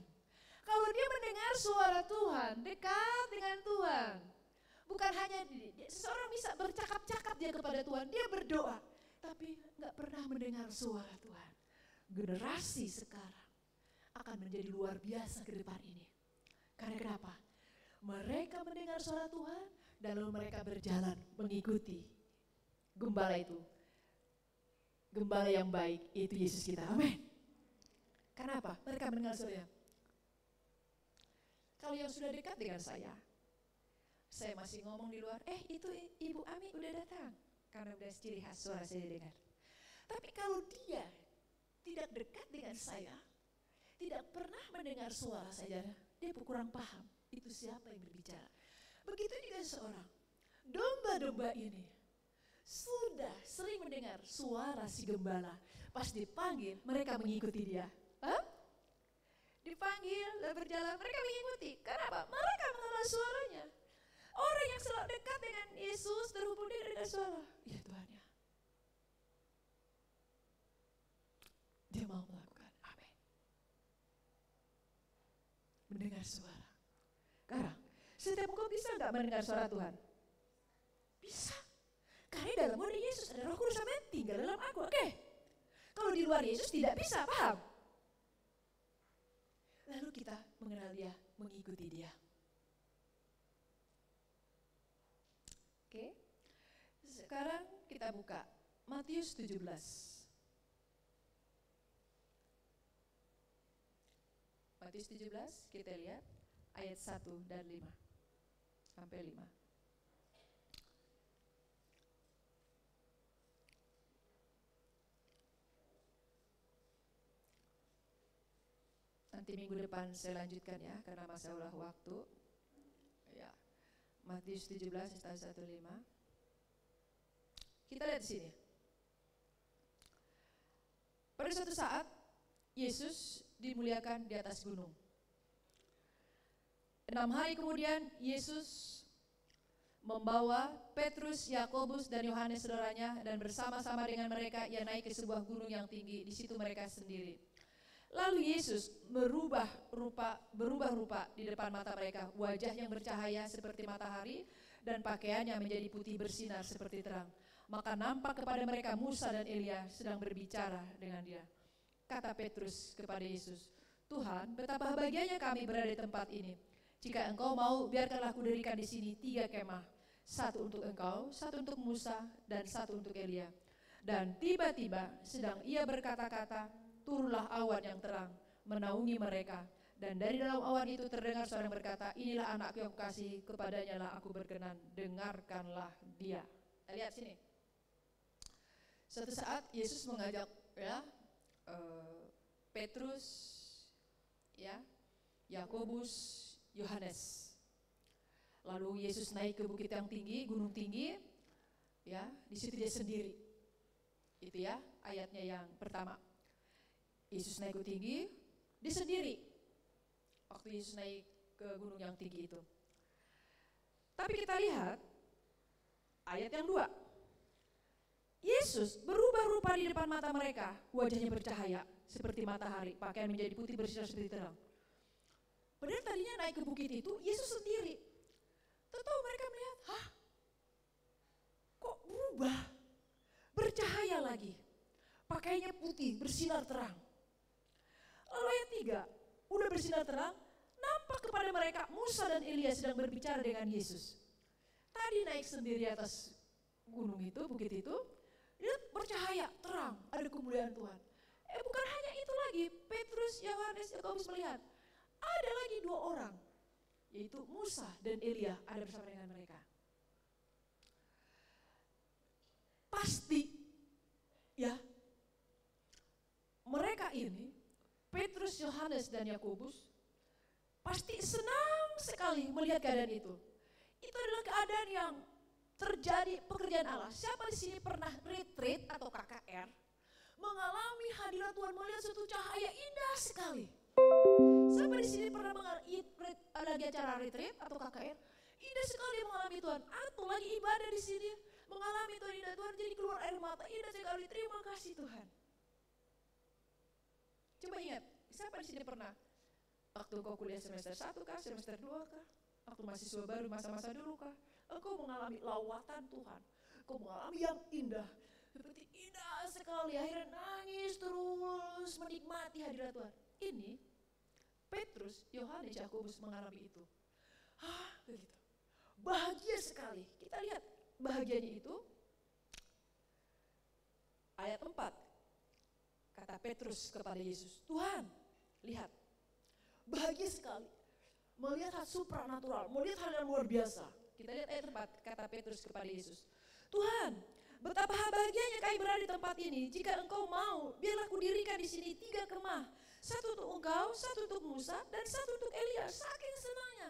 Kalau dia mendengar suara Tuhan, dekat dengan Tuhan. Bukan hanya seseorang bisa bercakap-cakap dia kepada Tuhan, dia berdoa. Tapi gak pernah mendengar suara Tuhan. Generasi sekarang akan menjadi luar biasa ke depan ini. Karena kenapa? Mereka mendengar suara Tuhan dan lalu mereka berjalan mengikuti gembala itu. Gembala yang baik itu Yesus kita. Amin. Karena apa? Mereka mendengar suaranya. Kalau yang sudah dekat dengan saya masih ngomong di luar, itu Ibu Ami udah datang. karena udah ciri khas suara saya didengar. Tapi kalau dia tidak dekat dengan saya, tidak pernah mendengar suara saya, dia kurang paham itu siapa yang berbicara. Begitu juga seorang domba-domba ini sudah sering mendengar suara si gembala. Pas dipanggil, mereka mengikuti dia. Hah? Dipanggil dan berjalan, mereka mengikuti. Kenapa? Mereka mengenal suaranya. Orang yang selalu dekat dengan Yesus terhubung dengan suara. Ya Tuhan ya. Dia mau melakukan. Amin. Mendengar suara. Sekarang, setiap engkau bisa nggak mendengar suara Tuhan? Bisa. Karena dalam diri Yesus ada Roh Kudus, amin, tinggal dalam aku. Oke. Kalau di luar Yesus tidak bisa, paham? Lalu kita mengenal dia, mengikuti dia. Oke. Sekarang kita buka Matius 17. Matius 17 kita lihat ayat 1 dan 5 sampai 5. Nanti minggu depan saya lanjutkan ya, karena masalah waktu. Ya. Matius 17 ayat 1-5. Kita lihat di sini. Pada suatu saat Yesus dimuliakan di atas gunung. 6 hari kemudian Yesus membawa Petrus, Yakobus dan Yohanes saudaranya, dan bersama-sama dengan mereka ia naik ke sebuah gunung yang tinggi. Di situ mereka sendiri. Lalu Yesus berubah rupa di depan mata mereka, wajah yang bercahaya seperti matahari dan pakaiannya menjadi putih bersinar seperti terang. Maka nampak kepada mereka Musa dan Elia sedang berbicara dengan dia. Kata Petrus kepada Yesus, Tuhan, betapa bahagianya kami berada di tempat ini. Jika engkau mau, biarkanlah aku dirikan di sini 3 kemah, 1 untuk engkau, 1 untuk Musa, dan 1 untuk Elia. Dan tiba-tiba sedang ia berkata-kata, turunlah awan yang terang, menaungi mereka. Dan dari dalam awan itu terdengar suara yang berkata, inilah anakku yang kukasihi, kepadanya lah aku berkenan, dengarkanlah dia. Kita lihat sini. Suatu saat Yesus mengajak Petrus, Yakobus, Yohanes. Lalu Yesus naik ke bukit yang tinggi, gunung tinggi, di situ dia sendiri. Itu ya ayatnya yang pertama. Yesus naik ke tinggi, dia sendiri. Waktu Yesus naik ke gunung yang tinggi itu. Tapi kita lihat ayat yang 2. Yesus berubah rupa di depan mata mereka, wajahnya bercahaya seperti matahari, pakaian menjadi putih bersinar seperti terang. Padahal tadinya naik ke bukit itu Yesus sendiri. Tahu mereka melihat, kok berubah? Bercahaya lagi. Pakaiannya putih, bersinar terang. Lalu ayat 3, udah bersinar terang, nampak kepada mereka Musa dan Elia sedang berbicara dengan Yesus. Tadi naik sendiri atas gunung itu, bukit itu, lihat bercahaya, terang, ada kemuliaan Tuhan. Bukan hanya itu lagi, Petrus, Yohanes, Yakobus melihat, ada lagi 2 orang, yaitu Musa dan Elia ada bersama dengan mereka. Pasti, mereka ini, Petrus, Yohanes, dan Yakobus, pasti senang sekali melihat keadaan itu. Itu adalah keadaan yang terjadi pekerjaan Allah. Siapa di sini pernah retreat atau KKR, mengalami hadirat Tuhan, melihat suatu cahaya indah sekali? Siapa di sini pernah mengalami lagi acara retreat atau KKR, indah sekali mengalami Tuhan? Atau lagi ibadah di sini, mengalami Tuhan indah, Tuhan jadi keluar air mata, indah sekali, terima kasih Tuhan. Coba ingat, siapa di sini pernah waktu kau kuliah semester 1 kah, semester 2 kah, waktu mahasiswa baru masa-masa dulu kah, engkau mengalami lawatan Tuhan, engkau mengalami yang indah, seperti indah sekali, akhirnya nangis terus menikmati hadirat Tuhan. Ini Petrus, Yohanes, Yakobus mengalami itu. Begitu. Bahagia sekali. Kita lihat bahagianya itu. Ayat 4. Kata Petrus kepada Yesus, Tuhan, lihat. Bahagia sekali. Melihat hal supranatural, melihat hal yang luar biasa. Kita lihat ayat 4, kata Petrus kepada Yesus, Tuhan, Betapa bahagianya kami berada di tempat ini. Jika engkau mau, biarlah kudirikan di sini 3 kemah. 1 untuk engkau, 1 untuk Musa, dan 1 untuk Elia. Saking senangnya.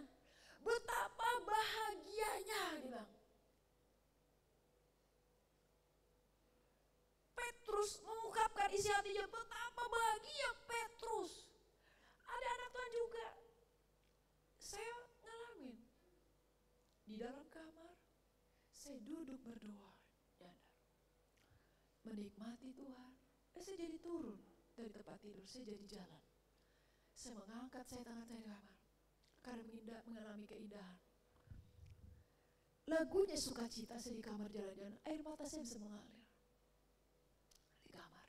Betapa bahagianya, dia bilang. Petrus mengungkapkan isi hatinya, betapa bahagia Petrus. Ada anak Tuhan juga. Saya ngalamin. Di dalam kamar, saya duduk berdoa. Menikmati Tuhan. Saya jadi turun dari tempat tidur, saya jadi jalan. Saya mengangkat tangan saya di kamar. Karena mengalami keindahan. Lagunya sukacita, saya di kamar jalan-jalan. Air mata saya bisa mengalir. Di kamar.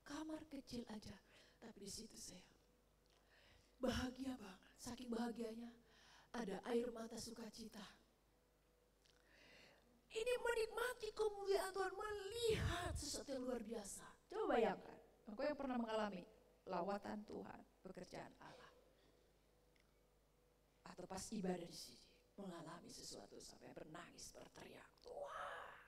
Kamar kecil aja. Tapi di situ saya bahagia banget. Saking bahagianya ada air mata sukacita. Ini menikmati kemuliaan Tuhan, melihat sesuatu yang luar biasa. Coba bayangkan, engkau yang pernah mengalami lawatan Tuhan, pekerjaan Allah. Atau pas ibadah di sini, mengalami sesuatu sampai bernangis, berteriak, Tuhan.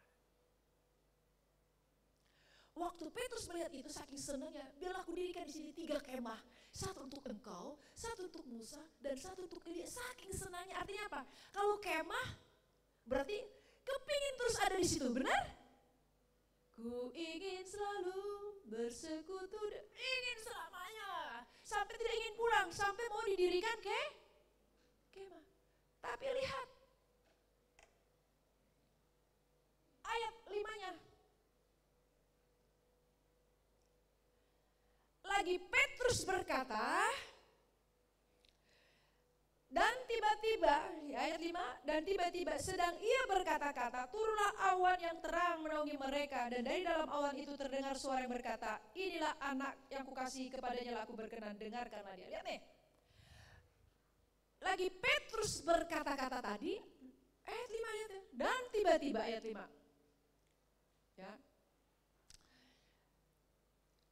Waktu Petrus melihat itu saking senangnya, biarlah aku dirikan di sini 3 kemah. 1 untuk engkau, 1 untuk Musa, dan 1 untuk Elia. Saking senangnya, artinya apa? Kalau kemah, berarti kepingin terus ada di situ, benar? Ku ingin selalu bersekutu, ingin selamanya. Sampai tidak ingin pulang, sampai mau didirikan kemah. Tapi lihat, ayat 5-nya. Lagi Petrus berkata, dan tiba-tiba, ayat 5, dan tiba-tiba sedang ia berkata-kata, turunlah awan yang terang menaungi mereka, dan dari dalam awan itu terdengar suara yang berkata, inilah anak yang kukasihi, kepadanya aku berkenan, dengarkanlah dia. Lihat nih, lagi Petrus berkata-kata tadi, ayat 5 lihat ya, dan tiba-tiba ayat 5. Ya.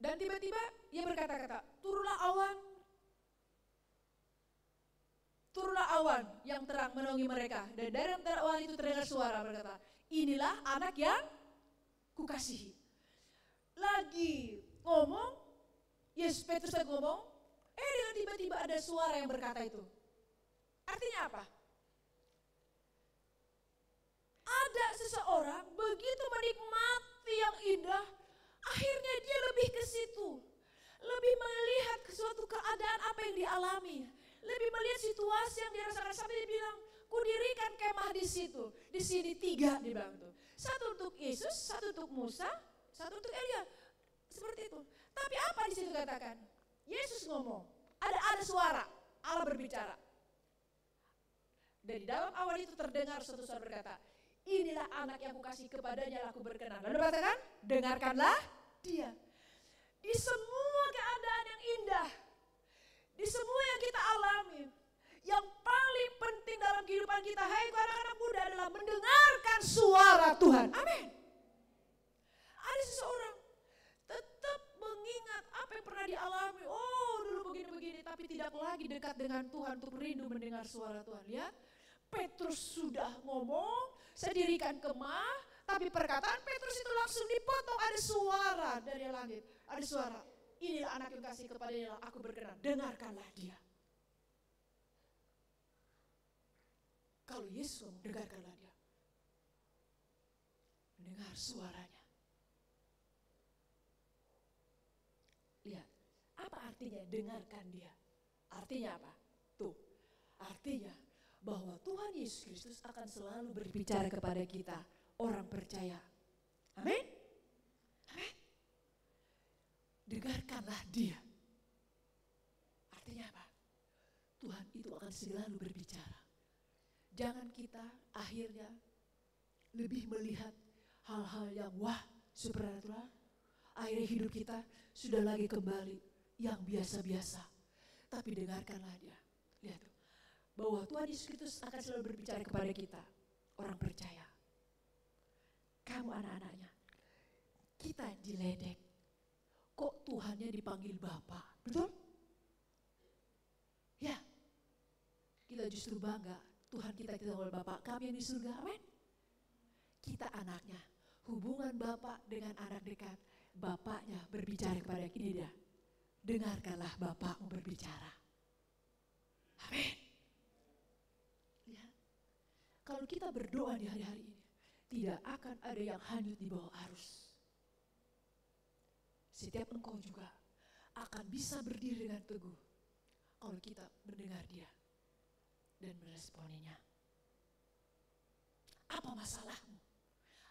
Dan tiba-tiba ia berkata-kata, turunlah awan yang terang menaungi mereka. Dan dari antara awan itu terdengar suara berkata, inilah anak yang kukasihi. Lagi ngomong, Yesus Petrus lagi ngomong, dengan tiba-tiba ada suara yang berkata itu. Artinya apa? Ada seseorang begitu menikmati yang indah, akhirnya dia lebih ke situ. Lebih melihat suatu keadaan apa yang dialami. Lebih melihat situasi yang dirasakan, sampai dia bilang, kudirikan kemah di situ. Di sini 3 dia bilang tuh. 1 untuk Yesus, 1 untuk Musa, 1 untuk Elia. Seperti itu. Tapi apa di situ katakan? Yesus ngomong, ada suara, Allah berbicara. Dan di dalam awal itu terdengar suatu suara berkata, inilah anak yang kukasihi, kepadanya aku berkenan. Lalu katakan, dengarkanlah dia. Di semua keadaan yang indah, di semua yang kita alami, yang paling penting dalam kehidupan kita, hai anak-anak muda, adalah mendengarkan suara Tuhan. Amin. Ada seseorang tetap mengingat apa yang pernah dialami. Oh, dulu begini-begini, tapi tidak lagi dekat dengan Tuhan untuk rindu mendengar suara Tuhan. Lihat, Petrus sudah ngomong, saya dirikan kemah, tapi perkataan Petrus itu langsung dipotong. Ada suara dari langit, ada suara, inilah anak yang kasih, kepadanya aku berkenan, dengarkanlah dia. Kalau Yesus ngomong, dengarkanlah dia. Mendengar suaranya. Lihat, apa artinya dengarkan dia? Artinya apa? Tuh, artinya bahwa Tuhan Yesus Kristus akan selalu berbicara kepada kita, orang percaya. Amin. Amin. Dengarkanlah dia. Artinya apa? Tuhan itu akan selalu berbicara. Jangan kita akhirnya lebih melihat hal-hal yang wah, supernatural. Akhirnya hidup kita sudah lagi kembali yang biasa-biasa. Tapi dengarkanlah dia. Lihat tuh, bahwa Tuhan Yesus Kristus akan selalu berbicara kepada kita, orang percaya. Kamu anak-anaknya, kita diledek. Kok Tuhannya dipanggil Bapa? Betul? Ya, kita justru bangga. Tuhan kita panggil Bapa, kami yang di surga, amin. Kita anaknya. Hubungan bapak dengan anak dekat, bapaknya berbicara kepada ini dia. Dengarkanlah bapakmu berbicara. Amin. Lihat, kalau kita berdoa di hari-hari ini, tidak akan ada yang hanyut di bawah arus. Setiap engkau juga akan bisa berdiri dengan teguh kalau kita mendengar dia dan meresponinya. Apa masalahmu?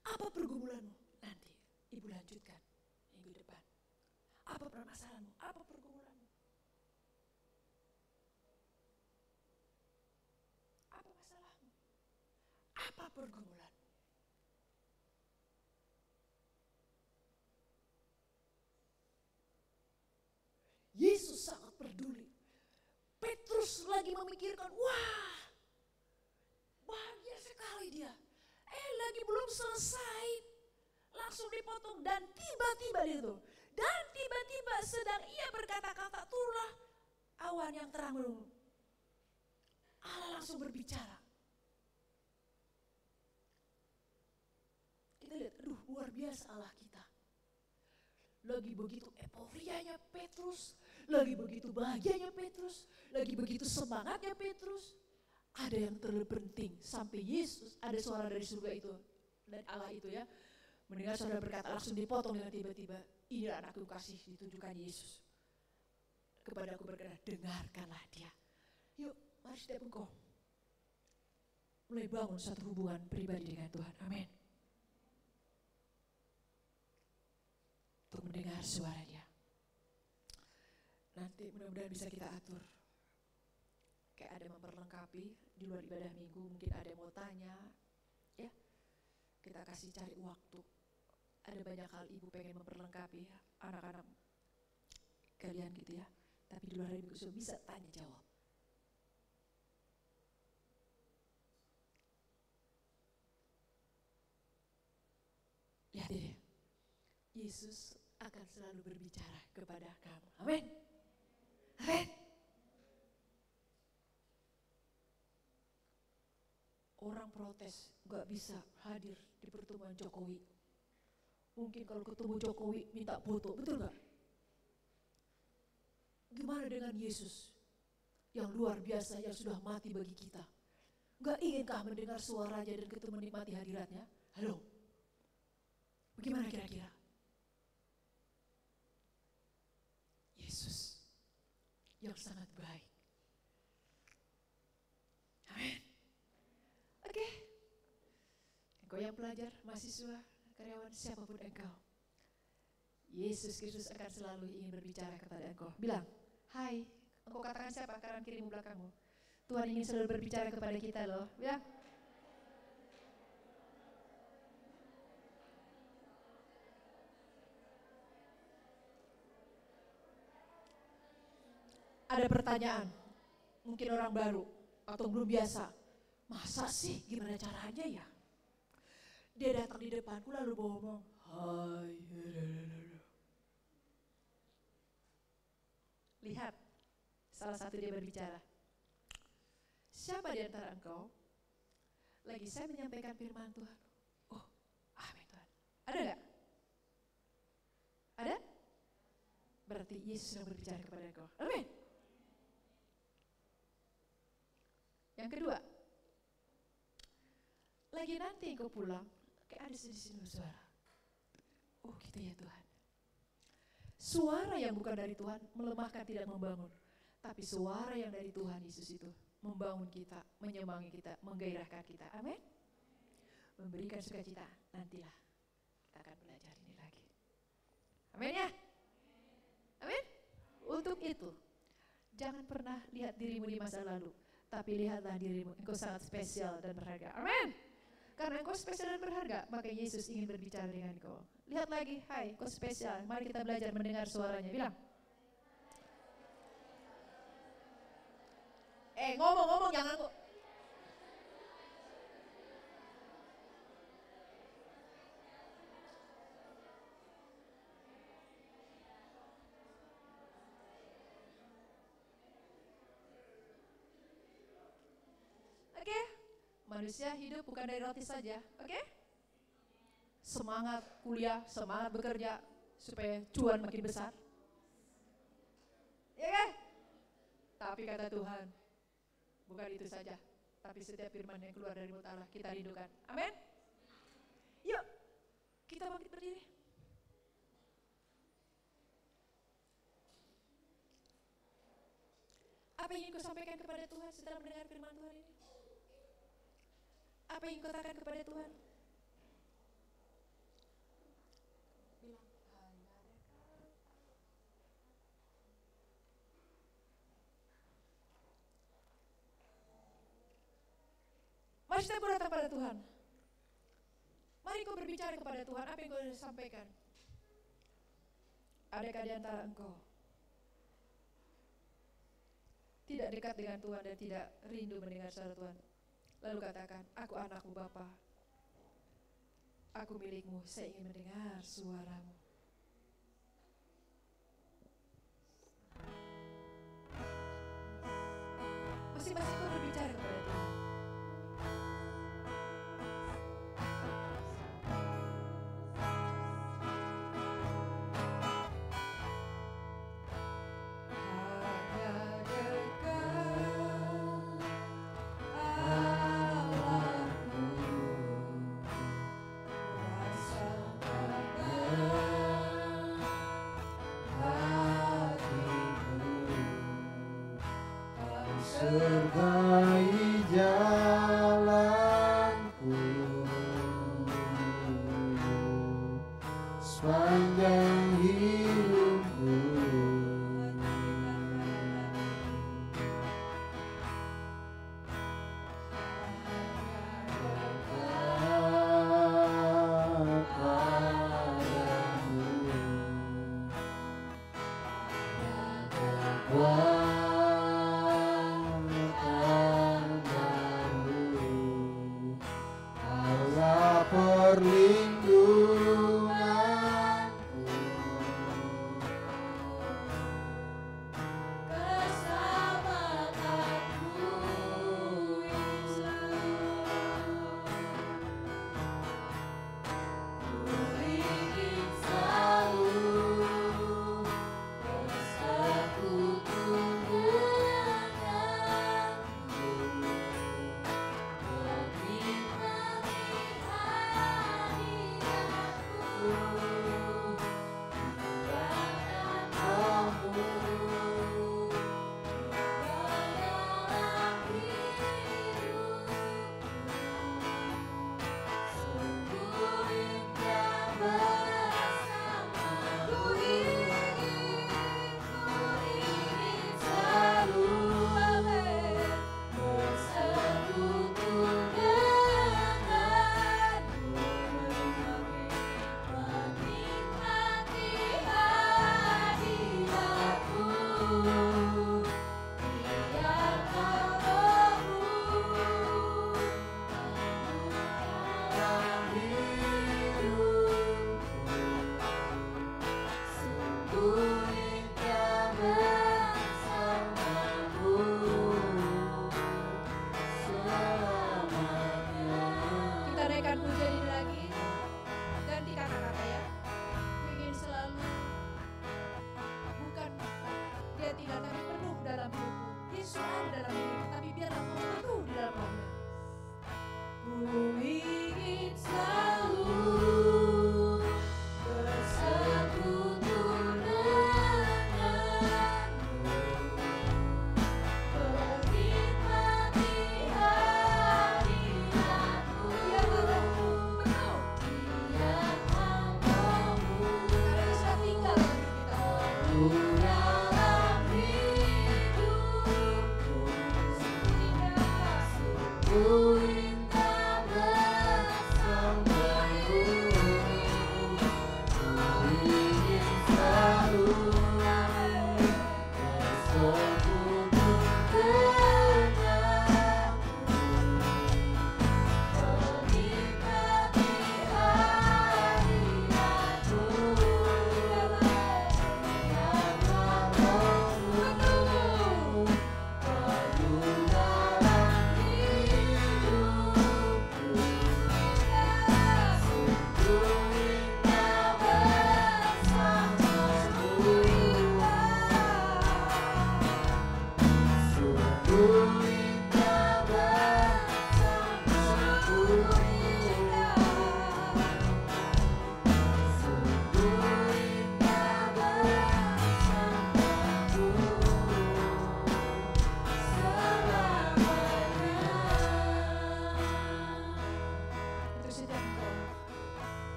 Apa pergumulanmu? Nanti ibu lanjutkan minggu depan. Apa permasalahanmu? Apa pergumulanmu? Apa masalahmu? Apa pergumulan? Yesus sangat peduli. Petrus lagi memikirkan, wah, bahagia sekali dia. Lagi belum selesai, langsung dipotong dan tiba-tiba itu. Dan tiba-tiba sedang ia berkata-kata, turunlah awan yang terang belum. Allah langsung berbicara. Kita lihat, aduh luar biasa Allah kita. Lagi begitu euforianya Petrus, lagi begitu bahagianya Petrus, lagi begitu semangatnya Petrus. Ada yang terpenting sampai Yesus, ada suara dari surga itu dan Allah itu ya, mendengar saudara berkata langsung dipotong dengan tiba-tiba, ini anakku kasih, ditunjukkan Yesus. Kepada aku berkata, dengarkanlah dia. Yuk, mari setiap engkau mulai bangun satu hubungan pribadi dengan Tuhan. Amin. Untuk mendengar suara dia. Nanti mudah-mudahan bisa kita atur. Kayak ada memperlengkapi di luar ibadah minggu, mungkin ada yang mau tanya, ya kita kasih cari waktu. Ada banyak hal ibu pengen memperlengkapi anak-anak kalian gitu ya, tapi di luar minggu sudah bisa tanya jawab. Lihat deh, Yesus akan selalu berbicara kepada kamu. Amin. Amin. Orang protes gak bisa hadir di pertemuan Jokowi. Mungkin kalau ketemu Jokowi minta foto, betul gak? Gimana dengan Yesus yang luar biasa yang sudah mati bagi kita? Gak inginkah mendengar suaranya dan kita menikmati hadiratnya? Halo? Bagaimana kira-kira? Yesus yang sangat baik. Amin. Oke, engkau yang pelajar, mahasiswa, karyawan, siapapun engkau, Yesus Kristus akan selalu ingin berbicara kepada engkau. Bilang, hai, engkau katakan siapa, kanan kirimu belakangmu. Tuhan ingin selalu berbicara kepada kita loh. Bilang. Ada pertanyaan, mungkin orang baru atau belum biasa. Masa sih, gimana caranya ya? Dia datang di depanku lalu ngomong, hai. Lihat, salah satu dia berbicara. Siapa di antara engkau? Lagi saya menyampaikan firman Tuhan. Oh, amin Tuhan. Ada gak? Ada? Berarti Yesus yang berbicara kepada engkau. Amin. Yang kedua, lagi nanti engkau pulang, kayak ada di sini suara. Oh gitu ya Tuhan. Suara yang bukan dari Tuhan melemahkan, tidak membangun. Tapi suara yang dari Tuhan Yesus itu membangun kita, menyemangi kita, menggairahkan kita. Amin. Memberikan sukacita. Nantilah kita akan belajar ini lagi. Amin ya. Amin. Untuk itu, jangan pernah lihat dirimu di masa lalu, tapi lihatlah dirimu, engkau sangat spesial dan berharga. Amin. Karena engkau spesial dan berharga, maka Yesus ingin berbicara dengan engkau. Lihat lagi, hai, engkau spesial. Mari kita belajar mendengar suaranya. Bilang. Ngomong jangan kok. Oke, manusia hidup bukan dari roti saja, oke? semangat kuliah, semangat bekerja supaya cuan makin besar. Ya kan? Tapi kata Tuhan, bukan itu saja, tapi setiap firman yang keluar dari mulut Allah kita rindukan. Amin. Yuk, kita bangkit berdiri. Apa yang ingin kau sampaikan kepada Tuhan setelah mendengar firman Tuhan ini? Apa yang ingin kau katakan kepada Tuhan? Bilang, mari kita berdatang pada Tuhan. Mari kau berbicara kepada Tuhan, apa yang kau sampaikan? Adakah di antara engkau tidak dekat dengan Tuhan dan tidak rindu mendengar suara Tuhan? Lalu katakan, aku anakmu Bapa, aku milikmu, saya ingin mendengar suaramu. Masing-masing kau berbicara kepada Tuhan. Sertai jalanku sepanjang hidupku.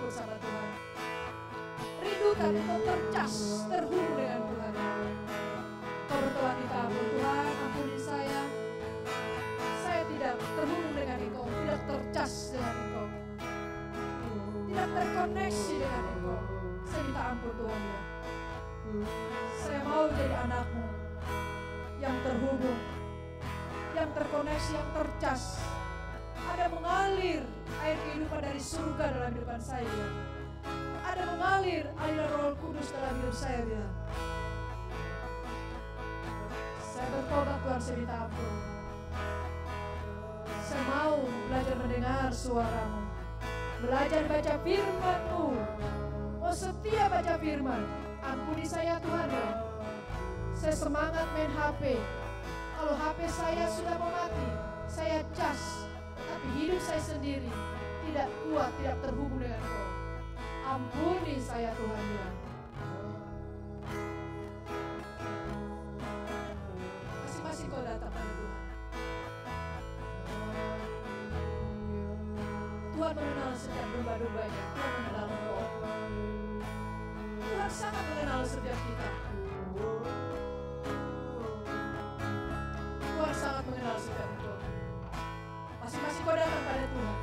bersama Tuhan. Rindukan engkau tercas, terhubung dengan Tuhan. Kau berdoa minta ampun, Tuhan ampuni saya. Saya tidak terhubung dengan engkau, tidak tercas dengan engkau, tidak terkoneksi dengan engkau. Saya minta ampun Tuhan ya. Saya mau jadi anakmu yang terhubung, yang terkoneksi, yang tercas. Ada mengalir air kehidupan dari surga dalam kehidupan saya ya. Ada mengalir aliran Roh Kudus dalam hidup saya ya. Saya bertobat Tuhan, saya minta ampun. Saya mau belajar mendengar suara-Mu, belajar baca firman-Mu, mau setia baca firman. Ampuni saya Tuhan ya. Saya semangat main HP. Kalau HP saya sudah mau mati, saya cas. Tapi hidup saya sendiri tidak kuat, tidak terhubung dengan Kau. Ampuni saya Tuhan ya. Masing-masing Kau datang pada Tuhan. Tuhan mengenal setiap domba-dombanya. Tuhan mengenal Engkau. Tuhan sangat mengenal setiap kita. Tuhan sangat mengenal setiap engkau. Masing-masing kau datang pada Tuhan.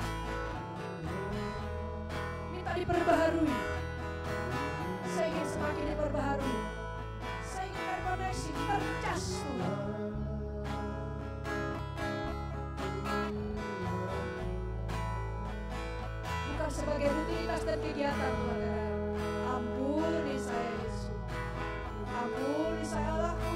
Minta diperbaharui. Saya ingin semakin diperbaharui. Saya ingin terkoneksi, tercas Tuhan. Bukan sebagai rutinitas dan kegiatan Tuhan. Ampuni saya Yesus. Ampuni saya Allahku.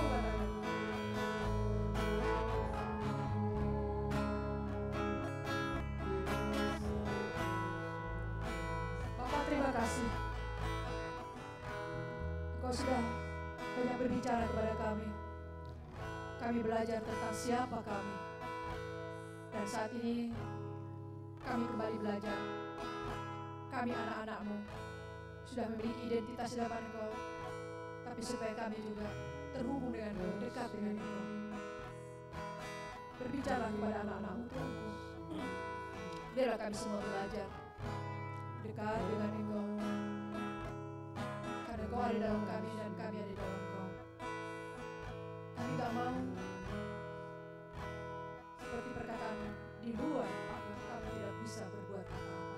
Bapak terima kasih. Engkau sudah banyak berbicara kepada kami. Kami belajar tentang siapa kami. Dan saat ini kami kembali belajar. Kami anak-anak-Mu sudah memiliki identitas di hadapan Engkau, tapi supaya kami juga terhubung dengan Engkau, dekat dengan Engkau. Berbicara kepada anak-anak-Mu Tuhanku. Biarlah kami semua belajar dekat dengan Engkau, karena Engkau ada dalam kami dan kami ada dalam Engkau. Kami tak mau seperti perkataan di luar aku, kami tidak bisa berbuat apa-apa,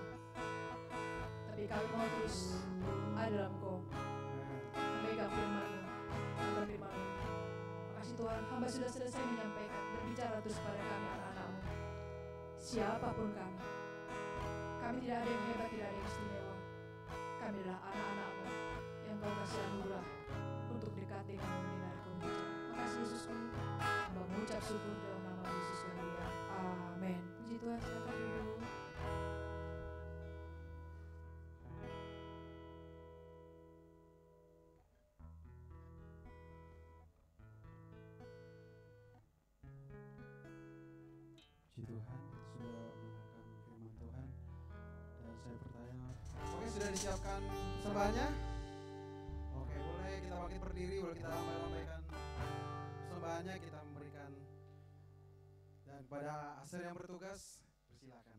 tapi kami mau terus ada dalam Engkau, memegang firman-Mu, memegang firman-Mu. Makasih Tuhan, hamba sudah selesai menyampaikan, berbicara terus pada kami anak-anak-Mu. Siapapun kami tidak ada yang hebat, tidak ada yang istimewa. Kami adalah anak-anak-Mu yang Kau kasih anugerah untuk dekat dengan mendengar Kau bicara. Makasih Yesusku, hamba mengucap syukur dalam nama Yesus yang mulia. Amin. Puji Tuhan, silakan duduk. Puji Tuhan, sudah mendengarkan firman Tuhan. Dan saya bertanya, oke sudah disiapkan persembahannya? Oke, boleh kita bangkit berdiri, boleh kita lambaikan persembahannya, kita memberikan. Dan kepada Aser yang bertugas, persilakan.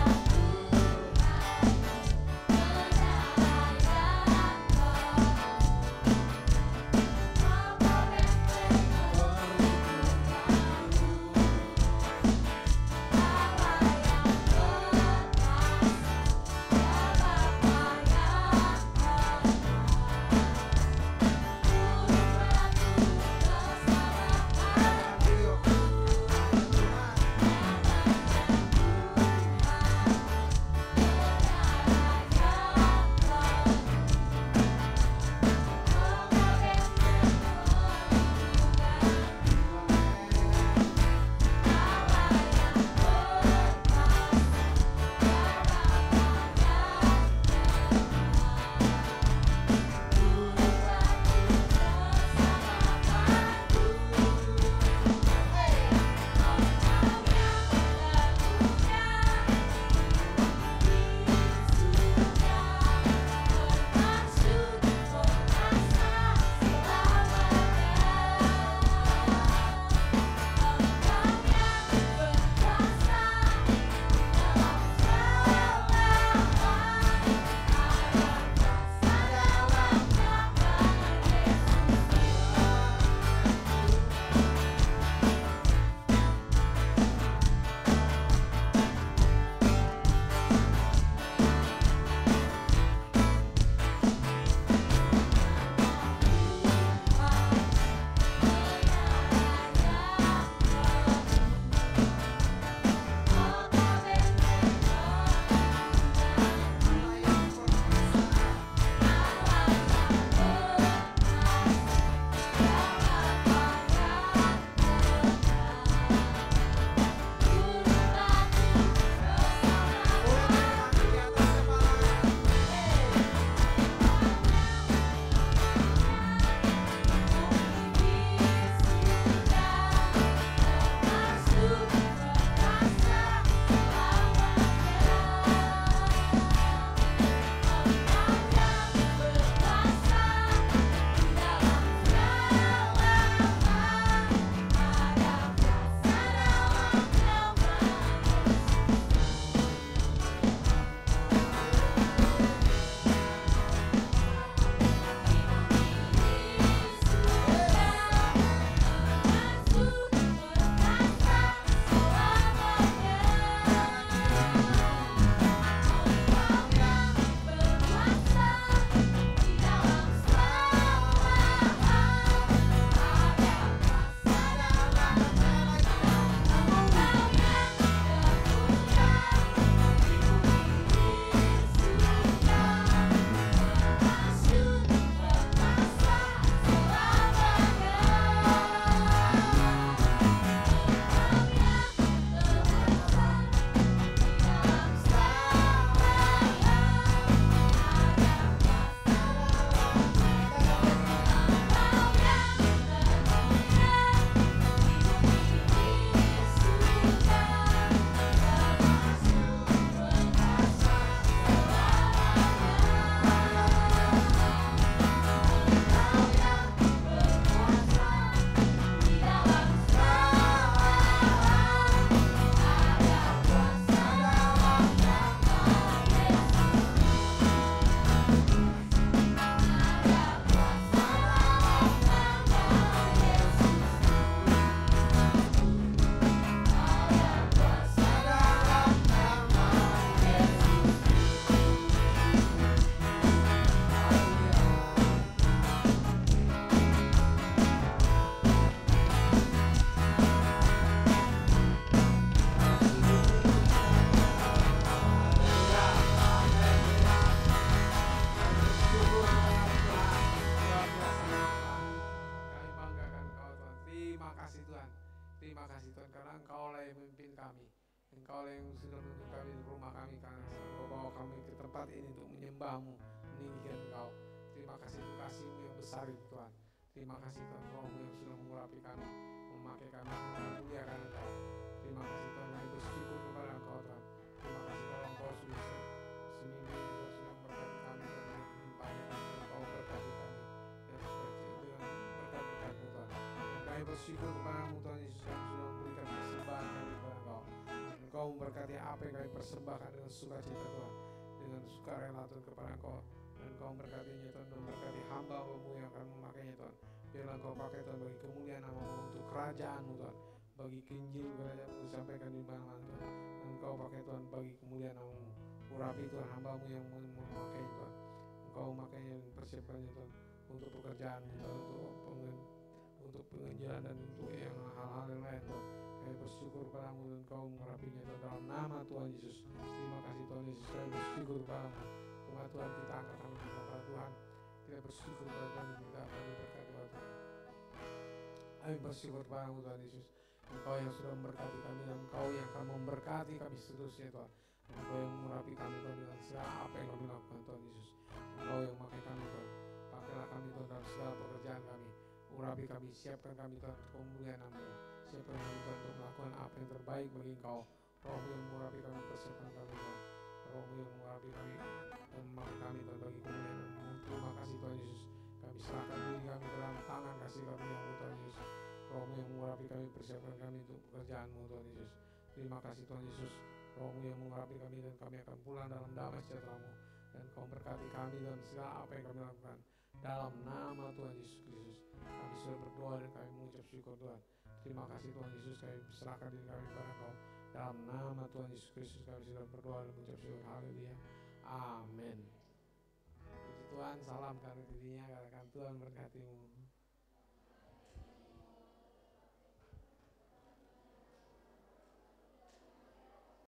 Hanya yang sudah menuntun kami di rumah kami, karena Engkau bawa kami ke tempat ini untuk menyembah-Mu, meninggikan Engkau. Terima kasih untuk kasih-Mu yang besar itu Tuhan. Terima kasih Tuhan, Roh-Mu yang sudah mengurapi kami, memakai kami untuk memuliakan Engkau. Terima kasih Tuhan, kami bersyukur kepada Engkau Tuhan. Terima kasih kalau Engkau sudah seminggu ini Engkau sudah memberkati kami dan melimpahkan kami, Engkau berkati kami dengan berkat-berkat-Mu Tuhan. Dan kami bersyukur kepada-Mu Tuhan Yesus, kami sudah memberikan persembahan kami kepada Engkau. Dan Engkau memberkati apa yang kami persembahkan dengan sukacita Tuhan, dengan sukarela Tuhan kepada Engkau. Dan Engkau memberkatinya Tuhan, dan memberkati hamba-Mu yang akan memakainya Tuhan. Biarlah Engkau pakai Tuhan bagi kemuliaan nama-Mu, untuk kerajaan-Mu Tuhan, bagi Injil kerajaan-Mu disampaikan di mana-mana Tuhan. Dan Engkau pakai Tuhan bagi kemuliaan nama-Mu. Urapi Tuhan hamba-Mu yang memakai Tuhan. Engkau memakainya dan persiapkannya Tuhan untuk pekerjaan-Mu Tuhan, untuk pengajaran dan untuk yang hal-hal yang lain Tuhan. Kami bersyukur kepada-Mu dan Engkau mengurapinya Tuhan dalam nama Tuhan Yesus. Terima kasih Tuhan Yesus, kami bersyukur kepada-Mu. Umat Tuhan kita angkat tangan kita kepada Tuhan. Kita bersyukur kepada Tuhan, kita akan diberkati oleh Tuhan. Kami bersyukur kepada-Mu Tuhan Yesus. Engkau yang sudah memberkati kami dan Engkau yang akan memberkati kami seterusnya Tuhan. Engkau yang mengurapi kami Tuhan dengan segala apa yang kami lakukan Tuhan Yesus. Engkau yang memakai kami Tuhan. Pakailah kami Tuhan dalam segala pekerjaan kami. Urapi kami, siapkan kami Tuhan untuk kemuliaan nama-Mu. Siapkan kami Tuhan untuk melakukan apa yang terbaik bagi Engkau. Roh-Mu yang mengurapi kami, persiapkan kami Tuhan. Roh-Mu yang mengurapi kami dan memakai kami Tuhan bagi kemuliaan nama-Mu. Terima kasih Tuhan Yesus. Kami serahkan diri kami dalam tangan kasih karunia-Mu Tuhan Yesus. Roh-Mu yang mengurapi kami, persiapkan kami untuk pekerjaan-Mu Tuhan Yesus. Terima kasih Tuhan Yesus. Roh-Mu yang mengurapi kami dan kami akan pulang dalam damai sejahtera-Mu. Dan Kau berkati kami dalam segala apa yang kami lakukan. Dalam nama Tuhan Yesus Kristus, kami sudah berdoa dan kami mengucap syukur Tuhan. Terima kasih Tuhan Yesus, kami serahkan diri kami kepada Kau. Dalam nama Tuhan Yesus Kristus kami sudah berdoa dan mengucap syukur. Haleluya. Amin. Puji Tuhan, salam karena dirinya, katakan Tuhan berkati-Mu.